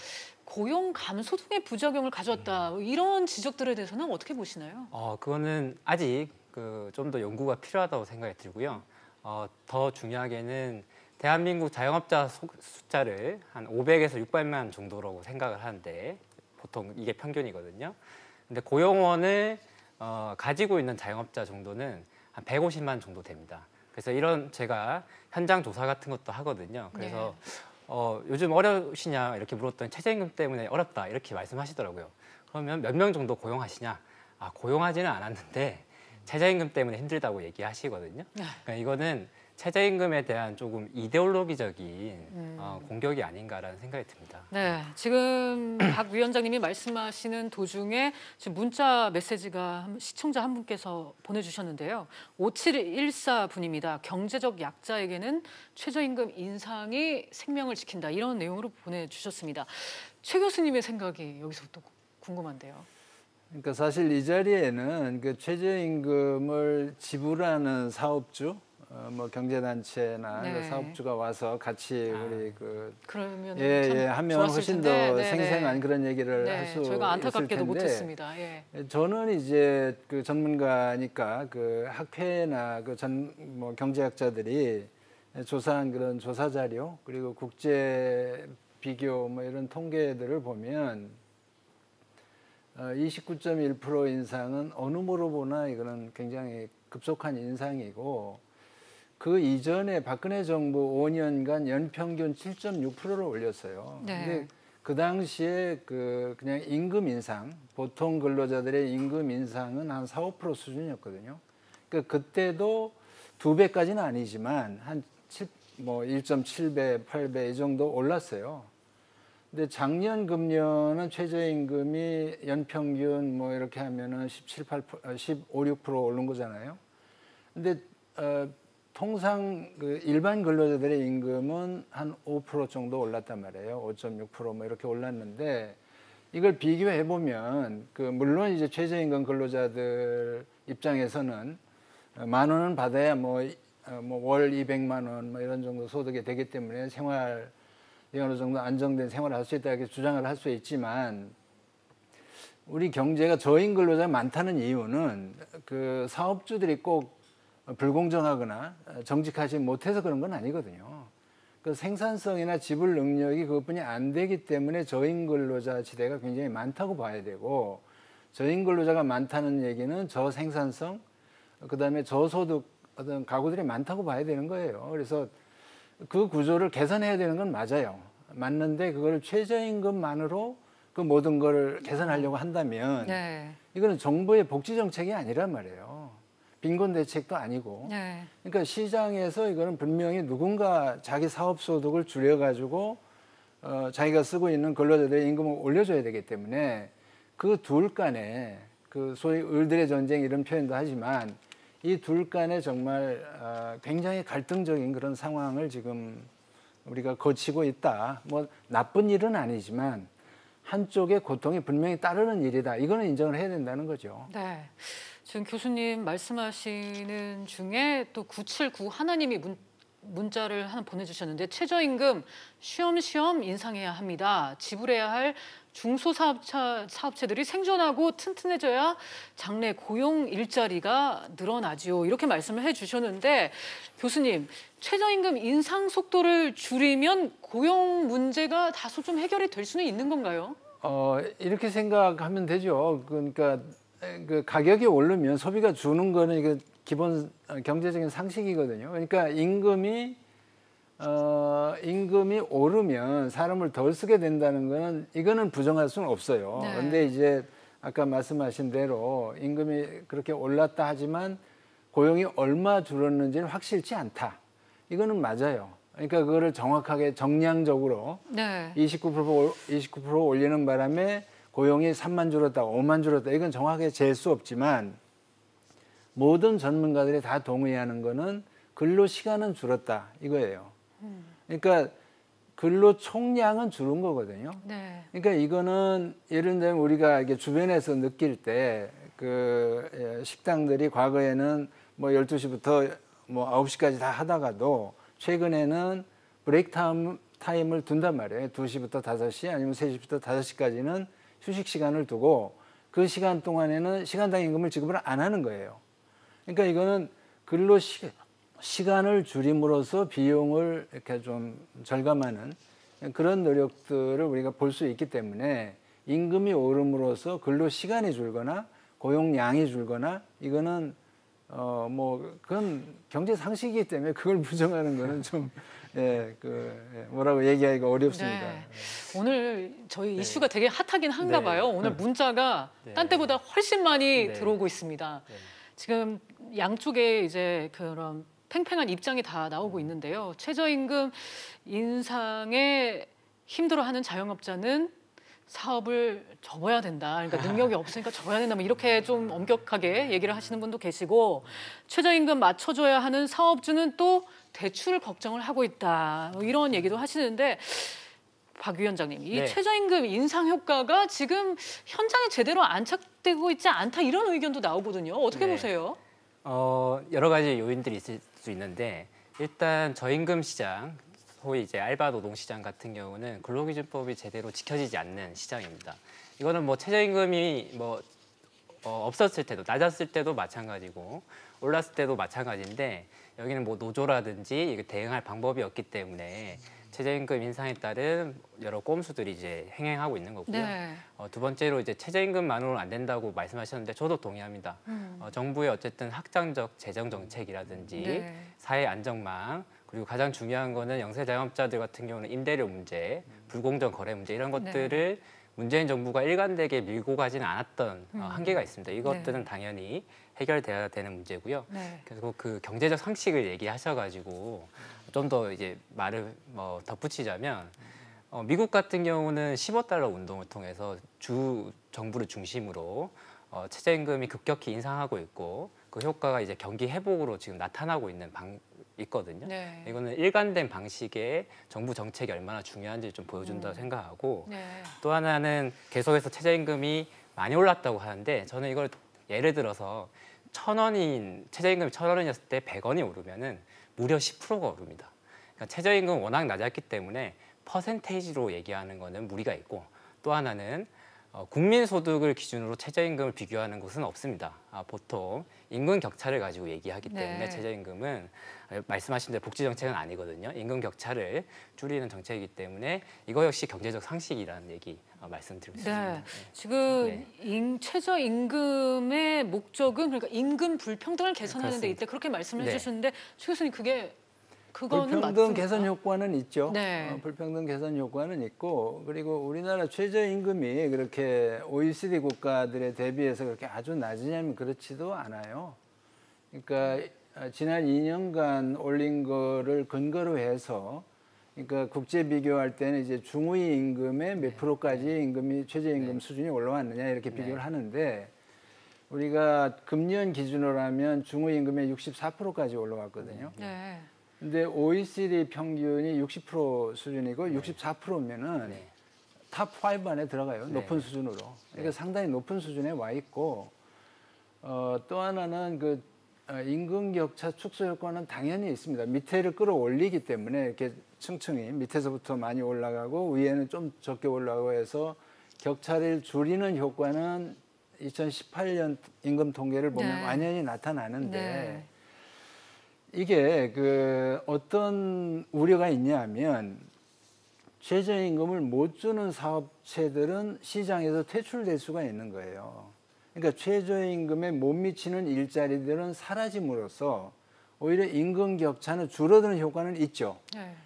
고용 감소 등의 부작용을 가져왔다. 이런 지적들에 대해서는 어떻게 보시나요? 그거는 아직 좀 더 연구가 필요하다고 생각이 들고요. 더 중요하게는 대한민국 자영업자 숫자를 한 500에서 600만 정도라고 생각을 하는데 보통 이게 평균이거든요. 근데 고용원을 가지고 있는 자영업자 정도는 한 150만 정도 됩니다. 그래서 이런 제가 현장 조사 같은 것도 하거든요. 그래서 요즘 어려우시냐 이렇게 물었더니 최저임금 때문에 어렵다 이렇게 말씀하시더라고요. 그러면 몇 명 정도 고용하시냐? 고용하지는 않았는데 최저임금 때문에 힘들다고 얘기하시거든요. 그러니까 이거는 최저임금에 대한 조금 이데올로기적인 공격이 아닌가라는 생각이 듭니다. 네, 지금 박 위원장님이 말씀하시는 도중에 지금 문자 메시지가 시청자 한 분께서 보내주셨는데요. 5714분입니다. 경제적 약자에게는 최저임금 인상이 생명을 지킨다. 이런 내용으로 보내주셨습니다. 최 교수님의 생각이 여기서 또 궁금한데요. 그러니까 사실 이 자리에는 그 최저임금을 지불하는 사업주, 뭐 경제단체나 사업주가 와서 같이 우리 그러면 하면 훨씬 더 생생한 그런 얘기를 할 수 있을 텐데 저희가 안타깝게도 못했습니다. 저는 이제 그 전문가니까 그 학회나 그 뭐 경제학자들이 조사한 그런 조사 자료 그리고 국제 비교 뭐 이런 통계들을 보면 29.1% 인상은 어느 뭐로 보나 이거는 굉장히 급속한 인상이고 그 이전에 박근혜 정부 5년간 연평균 7.6%를 올렸어요. 근데 그 당시에 그냥 임금 인상, 보통 근로자들의 임금 인상은 한 4, 5% 수준이었거든요. 그러니까 그때도 2배까지는 아니지만 한 1.7배, 8배 이 정도 올랐어요. 근데 작년 금년은 최저임금이 연평균 뭐 이렇게 하면은 15, 6% 오른 거잖아요. 근데 통상 그 일반 근로자들의 임금은 한 5% 정도 올랐단 말이에요. 5.6% 뭐 이렇게 올랐는데 이걸 비교해 보면 물론 이제 최저임금 근로자들 입장에서는 10,000원은 받아야 뭐 월 200만 원 뭐 이런 정도 소득이 되기 때문에 생활 어느 정도 안정된 생활을 할 수 있다 이렇게 주장을 할 수 있지만 우리 경제가 저임 근로자가 많다는 이유는 그 사업주들이 꼭 불공정하거나 정직하지 못해서 그런 건 아니거든요. 그 생산성이나 지불 능력이 그것뿐이 안 되기 때문에 저임 근로자 지대가 굉장히 많다고 봐야 되고 저임 근로자가 많다는 얘기는 저생산성, 그다음에 저소득 어떤 가구들이 많다고 봐야 되는 거예요. 그래서 그 구조를 개선해야 되는 건 맞아요. 맞는데 그걸 최저임금만으로 그 모든 걸 개선하려고 한다면 이거는 정부의 복지 정책이 아니란 말이에요. 빈곤 대책도 아니고. 그러니까 시장에서 이거는 분명히 누군가 자기 사업 소득을 줄여가지고 자기가 쓰고 있는 근로자들의 임금을 올려줘야 되기 때문에 그 둘 간에 그 소위 을들의 전쟁 이런 표현도 하지만 이 둘 간에 정말 굉장히 갈등적인 그런 상황을 지금 우리가 거치고 있다. 뭐 나쁜 일은 아니지만 한쪽의 고통이 분명히 따르는 일이다. 이거는 인정을 해야 된다는 거죠. 네. 지금 교수님 말씀하시는 중에 또 979 하나님이 문자를 하나 보내주셨는데 최저임금 쉬엄쉬엄 인상해야 합니다. 지불해야 할 중소사업체들이 생존하고 튼튼해져야 장래 고용 일자리가 늘어나지요. 이렇게 말씀을 해주셨는데 교수님, 최저임금 인상 속도를 줄이면 고용 문제가 다소 좀 해결이 될 수는 있는 건가요? 이렇게 생각하면 되죠. 그러니까 그 가격이 오르면 소비가 주는 거는 이게 기본 경제적인 상식이거든요. 그러니까 임금이 오르면 사람을 덜 쓰게 된다는 거는 이거는 부정할 수는 없어요. 네. 그런데 이제 아까 말씀하신 대로 임금이 그렇게 올랐다 하지만 고용이 얼마 줄었는지는 확실치 않다. 이거는 맞아요. 그러니까 그거를 정확하게 정량적으로 네. 29% 올리는 바람에 고용이 3만 줄었다, 5만 줄었다. 이건 정확하게 잴 수 없지만 모든 전문가들이 다 동의하는 거는 근로 시간은 줄었다 이거예요. 그러니까 근로 총량은 줄은 거거든요. 네. 그러니까 이거는 예를 들면 우리가 이게 주변에서 느낄 때 그 식당들이 과거에는 뭐 12시부터 뭐 9시까지 다 하다가도 최근에는 브레이크 타임을 둔단 말이에요. 2시부터 5시 아니면 3시부터 5시까지는 휴식 시간을 두고 그 시간 동안에는 시간당 임금을 지급을 안 하는 거예요. 그러니까 이거는 근로 시간을 줄임으로써 비용을 이렇게 좀 절감하는 그런 노력들을 우리가 볼 수 있기 때문에 임금이 오름으로써 근로 시간이 줄거나 고용량이 줄거나 이거는 뭐 그건 경제 상식이기 때문에 그걸 부정하는 거는 좀 뭐라고 얘기하기가 어렵습니다. 네. 오늘 저희 이슈가 되게 핫하긴 한가 봐요. 오늘 문자가 딴 때보다 훨씬 많이 들어오고 있습니다. 지금 양쪽에 이제 그런 팽팽한 입장이 다 나오고 있는데요. 최저임금 인상에 힘들어하는 자영업자는 사업을 접어야 된다. 그러니까 능력이 없으니까 접어야 된다. 뭐 이렇게 좀 엄격하게 얘기를 하시는 분도 계시고 최저임금 맞춰줘야 하는 사업주는 또 대출 걱정을 하고 있다. 뭐 이런 얘기도 하시는데 박 위원장님, 이 최저임금 인상 효과가 지금 현장에 제대로 안착되고 있지 않다 이런 의견도 나오거든요. 어떻게 보세요? 여러 가지 요인들이 있을 수 있는데 일단 저임금 시장, 소위 이제 알바 노동 시장 같은 경우는 근로기준법이 제대로 지켜지지 않는 시장입니다. 이거는 뭐 최저임금이 뭐 없었을 때도 낮았을 때도 마찬가지고 올랐을 때도 마찬가지인데 여기는 뭐 노조라든지 이게 대응할 방법이 없기 때문에 최저임금 인상에 따른 여러 꼼수들이 이제 행행하고 있는 거고요. 네. 두 번째로 이제 최저임금만으로는 안 된다고 말씀하셨는데 저도 동의합니다. 정부의 어쨌든 확장적 재정 정책이라든지 사회 안정망 그리고 가장 중요한 거는 영세자영업자들 같은 경우는 임대료 문제, 불공정 거래 문제 이런 것들을 문재인 정부가 일관되게 밀고 가지는 않았던 한계가 있습니다. 이것들은 당연히 해결돼야 되는 문제고요. 그리고 그 경제적 상식을 얘기하셔가지고 좀 더 이제 말을 덧붙이자면 미국 같은 경우는 $15 운동을 통해서 주 정부를 중심으로 최저임금이 급격히 인상하고 있고 그 효과가 이제 경기 회복으로 지금 나타나고 있거든요. 이거는 일관된 방식의 정부 정책이 얼마나 중요한지 좀 보여준다고 생각하고 또 하나는 계속해서 최저임금이 많이 올랐다고 하는데 저는 이걸 예를 들어서 최저임금이 1,000원이었을 때 100원이 오르면은 무려 10%가 오릅니다. 그러니까 최저임금은 워낙 낮았기 때문에 퍼센테이지로 얘기하는 거는 무리가 있고 또 하나는 국민소득을 기준으로 최저임금을 비교하는 곳은 없습니다. 보통 임금 격차를 가지고 얘기하기 때문에 최저임금은 말씀하신 대로 복지 정책은 아니거든요. 임금 격차를 줄이는 정책이기 때문에 이거 역시 경제적 상식이라는 얘기 말씀드리고 싶습니다. 지금 최저임금의 목적은 그러니까 임금 불평등을 개선하는 데 있다 그렇게 말씀을 해주셨는데 최 교수님 그거는 불평등 맞습니까? 개선 효과는 있죠. 불평등 개선 효과는 있고 그리고 우리나라 최저임금이 그렇게 OECD 국가들에 대비해서 그렇게 아주 낮으냐면 그렇지도 않아요. 그러니까 지난 2년간 올린 거를 근거로 해서 그러니까 국제 비교할 때는 이제 중위 임금의 몇 프로까지 임금이 최저임금 수준이 올라왔느냐 이렇게 비교를 하는데 우리가 금년 기준으로 하면 중위 임금의 64%까지 올라왔거든요. 네. 근데 OECD 평균이 60% 수준이고 64%면은 탑 5 안에 들어가요. 높은 수준으로. 그러니까 상당히 높은 수준에 와 있고 또 하나는 그 임금 격차 축소 효과는 당연히 있습니다. 밑에를 끌어올리기 때문에 이렇게 층층이 밑에서부터 많이 올라가고 위에는 좀 적게 올라가고 해서 격차를 줄이는 효과는 2018년 임금 통계를 보면 완연히 나타나는데 이게 그 어떤 우려가 있냐면 최저임금을 못 주는 사업체들은 시장에서 퇴출될 수가 있는 거예요. 그러니까 최저임금에 못 미치는 일자리들은 사라짐으로써 오히려 임금 격차는 줄어드는 효과는 있죠.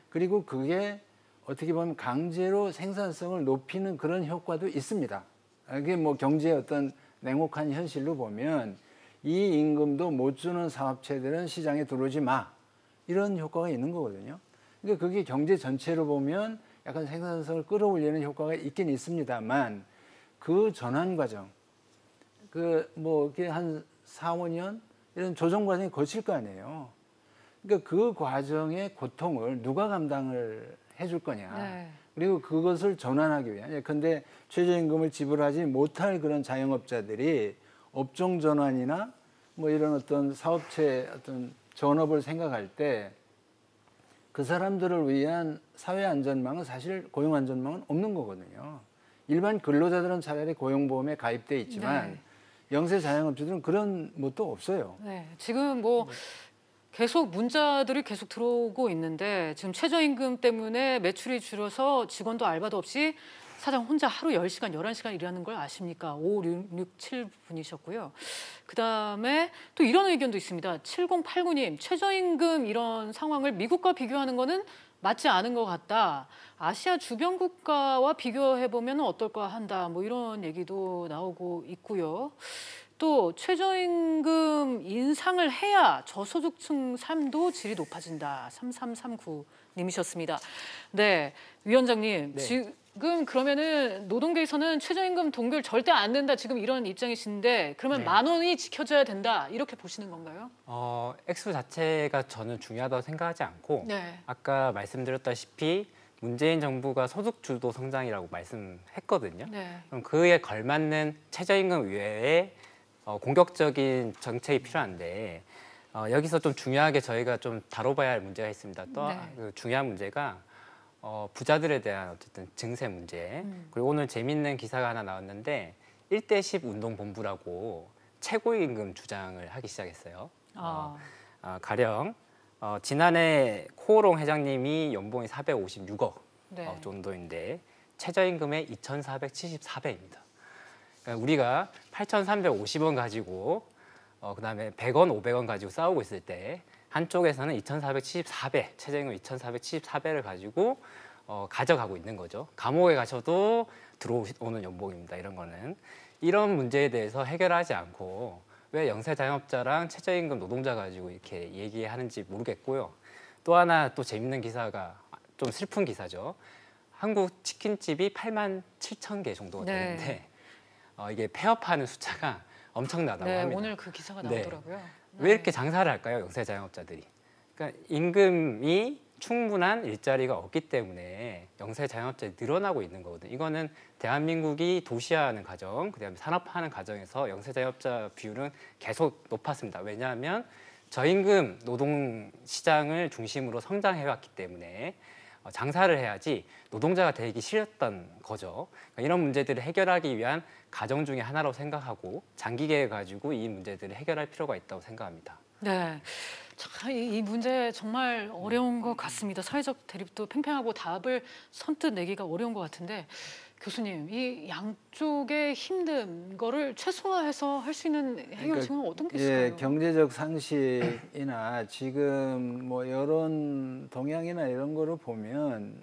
그리고 그게 어떻게 보면 강제로 생산성을 높이는 그런 효과도 있습니다. 그게 뭐 경제의 어떤 냉혹한 현실로 보면 이 임금도 못 주는 사업체들은 시장에 들어오지 마. 이런 효과가 있는 거거든요. 그러니까 그게 경제 전체로 보면 약간 생산성을 끌어올리는 효과가 있긴 있습니다만 그 전환 과정, 이렇게 한 4, 5년 이런 조정 과정이 거칠 거 아니에요. 그러니까 그 과정의 고통을 누가 감당을 해줄 거냐. 그리고 그것을 전환하기 위한. 근데 최저임금을 지불하지 못할 그런 자영업자들이 업종 전환이나 뭐 이런 어떤 사업체 어떤 전업을 생각할 때 그 사람들을 위한 사회 안전망은 사실 고용 안전망은 없는 거거든요. 일반 근로자들은 차라리 고용보험에 가입돼 있지만 영세 자영업자들은 그런 뭣도 없어요. 지금 뭐 계속 문자들이 계속 들어오고 있는데 지금 최저임금 때문에 매출이 줄어서 직원도 알바도 없이 사장 혼자 하루 10시간, 11시간 일하는 걸 아십니까? 5667분이셨고요. 그다음에 또 이런 의견도 있습니다. 7089님, 최저임금 이런 상황을 미국과 비교하는 거는 맞지 않은 것 같다. 아시아 주변 국가와 비교해보면 어떨까 한다. 뭐 이런 얘기도 나오고 있고요. 또 최저임금 인상을 해야 저소득층 삶도 질이 높아진다. 3339님이셨습니다. 네, 위원장님. 지금 그러면은 노동계에서는 최저임금 동결 절대 안 된다. 지금 이런 입장이신데 그러면 10,000원이 지켜져야 된다. 이렇게 보시는 건가요? 액수 자체가 저는 중요하다고 생각하지 않고 아까 말씀드렸다시피 문재인 정부가 소득주도 성장이라고 말씀했거든요. 그럼 그에 걸맞는 최저임금 외에 공격적인 정책이 필요한데 여기서 좀 중요하게 저희가 좀 다뤄봐야 할 문제가 있습니다. 또 그 중요한 문제가 부자들에 대한 어쨌든 증세 문제. 그리고 오늘 재밌는 기사가 하나 나왔는데 1대10 운동본부라고 최고임금 주장을 하기 시작했어요. 가령 지난해 코오롱 회장님이 연봉이 456억 정도인데 최저임금의 2,474배입니다. 그러니까 우리가 8,350원 가지고 그다음에 100원, 500원 가지고 싸우고 있을 때 한쪽에서는 2,474배, 최저임금 2,474배를 가지고 가져가고 있는 거죠. 감옥에 가셔도 들어오는 연봉입니다. 이런 거는. 이런 문제에 대해서 해결하지 않고 왜 영세 자영업자랑 최저임금 노동자 가지고 이렇게 얘기하는지 모르겠고요. 또 하나 또 재밌는 기사가 좀 슬픈 기사죠. 한국 치킨집이 87,000개 정도가 되는데 이게 폐업하는 숫자가 엄청나다고 합니다. 오늘 그 기사가 나오더라고요. 왜 이렇게 장사를 할까요? 영세 자영업자들이. 그러니까 임금이 충분한 일자리가 없기 때문에 영세 자영업자들이 늘어나고 있는 거거든요. 이거는 대한민국이 도시화하는 과정, 그다음에 산업화하는 과정에서 영세 자영업자 비율은 계속 높았습니다. 왜냐하면 저임금 노동 시장을 중심으로 성장해왔기 때문에 장사를 해야지 노동자가 되기 싫었던 거죠. 그러니까 이런 문제들을 해결하기 위한 과정 중에 하나라고 생각하고 장기 계획 가지고 이 문제들을 해결할 필요가 있다고 생각합니다. 네, 이 문제 정말 어려운 것 같습니다. 사회적 대립도 팽팽하고 답을 선뜻 내기가 어려운 것 같은데 교수님, 이 양쪽의 힘든 거를 최소화해서 할 수 있는 해결책은 어떤 게 있을까요? 경제적 상식이나 지금 뭐 여론 동향이나 이런 거를 보면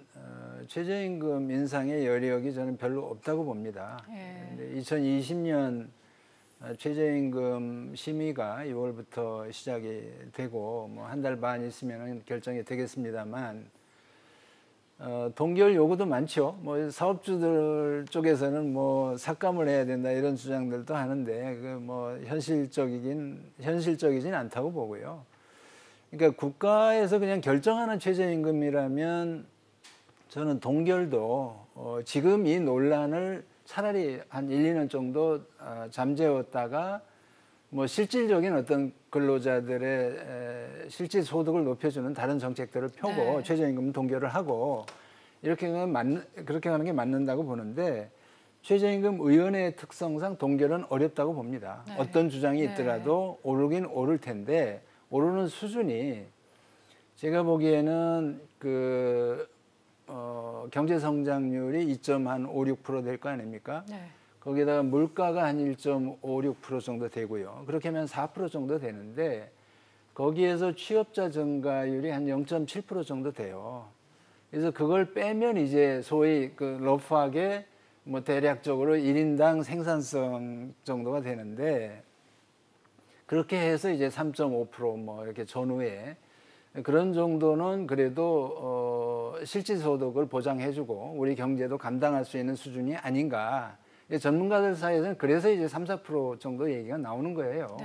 최저임금 인상의 여력이 저는 별로 없다고 봅니다. 2020년 최저임금 심의가 6월부터 시작이 되고 뭐 한 달 반 있으면 결정이 되겠습니다만 동결 요구도 많죠. 뭐 사업주들 쪽에서는 뭐 삭감을 해야 된다 이런 주장들도 하는데 그 뭐 현실적이진 않다고 보고요. 그러니까 국가에서 그냥 결정하는 최저임금이라면 저는 동결도 지금 이 논란을 차라리 한 1, 2년 정도 잠재웠다가 뭐 실질적인 어떤 근로자들의 실질 소득을 높여주는 다른 정책들을 펴고 최저임금 동결을 하고 그렇게 하는 게 맞는다고 보는데 최저임금 위원회의 특성상 동결은 어렵다고 봅니다. 어떤 주장이 있더라도 오르긴 오를 텐데 오르는 수준이 제가 보기에는 경제 성장률이 2.56% 될 거 아닙니까? 거기다가 물가가 한 1.56% 정도 되고요. 그렇게 하면 4% 정도 되는데 거기에서 취업자 증가율이 한 0.7% 정도 돼요. 그래서 그걸 빼면 이제 소위 러프하게 뭐 대략적으로 1인당 생산성 정도가 되는데 그렇게 해서 이제 3.5% 이렇게 전후에 그런 정도는 그래도 실질 소득을 보장해주고 우리 경제도 감당할 수 있는 수준이 아닌가. 전문가들 사이에서는 그래서 이제 3, 4% 정도 얘기가 나오는 거예요.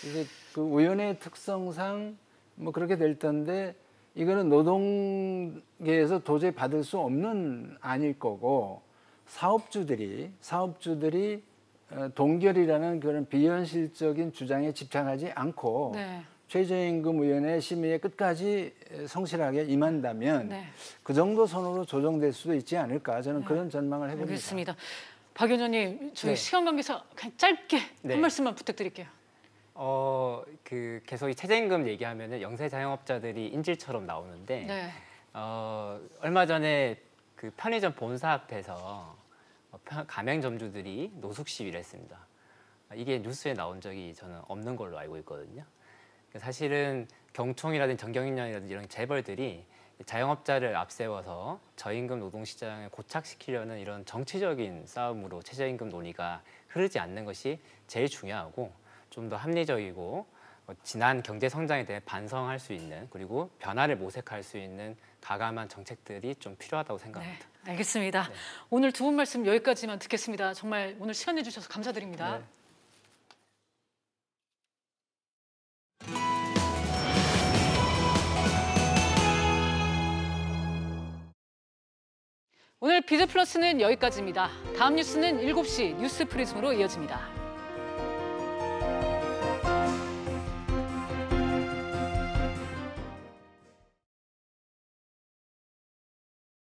이제 그 위원회의 특성상 뭐 그렇게 될 텐데 이거는 노동계에서 도저히 받을 수 없는 안일 거고 사업주들이 동결이라는 그런 비현실적인 주장에 집착하지 않고 최저임금위원회 심의에 끝까지 성실하게 임한다면 그 정도 선으로 조정될 수도 있지 않을까 저는 그런 전망을 해봅니다. 알겠습니다. 박 의원님, 저희 시간 관계상 그냥 짧게 한 말씀만 부탁드릴게요. 계속 이 최저임금 얘기하면은 영세 자영업자들이 인질처럼 나오는데 얼마 전에 그 편의점 본사 앞에서 가맹점주들이 노숙 시위를 했습니다. 이게 뉴스에 나온 적이 저는 없는 걸로 알고 있거든요. 사실은 경총이라든지 정경련이라든지 이런 재벌들이 자영업자를 앞세워서 저임금 노동시장을 고착시키려는 이런 정치적인 싸움으로 최저임금 논의가 흐르지 않는 것이 제일 중요하고 좀 더 합리적이고 지난 경제 성장에 대해 반성할 수 있는 그리고 변화를 모색할 수 있는 가감한 정책들이 좀 필요하다고 생각합니다. 알겠습니다. 오늘 두 분 말씀 여기까지만 듣겠습니다. 정말 오늘 시간 내주셔서 감사드립니다. 오늘 비즈플러스는 여기까지입니다. 다음 뉴스는 7시 뉴스 프리즘으로 이어집니다.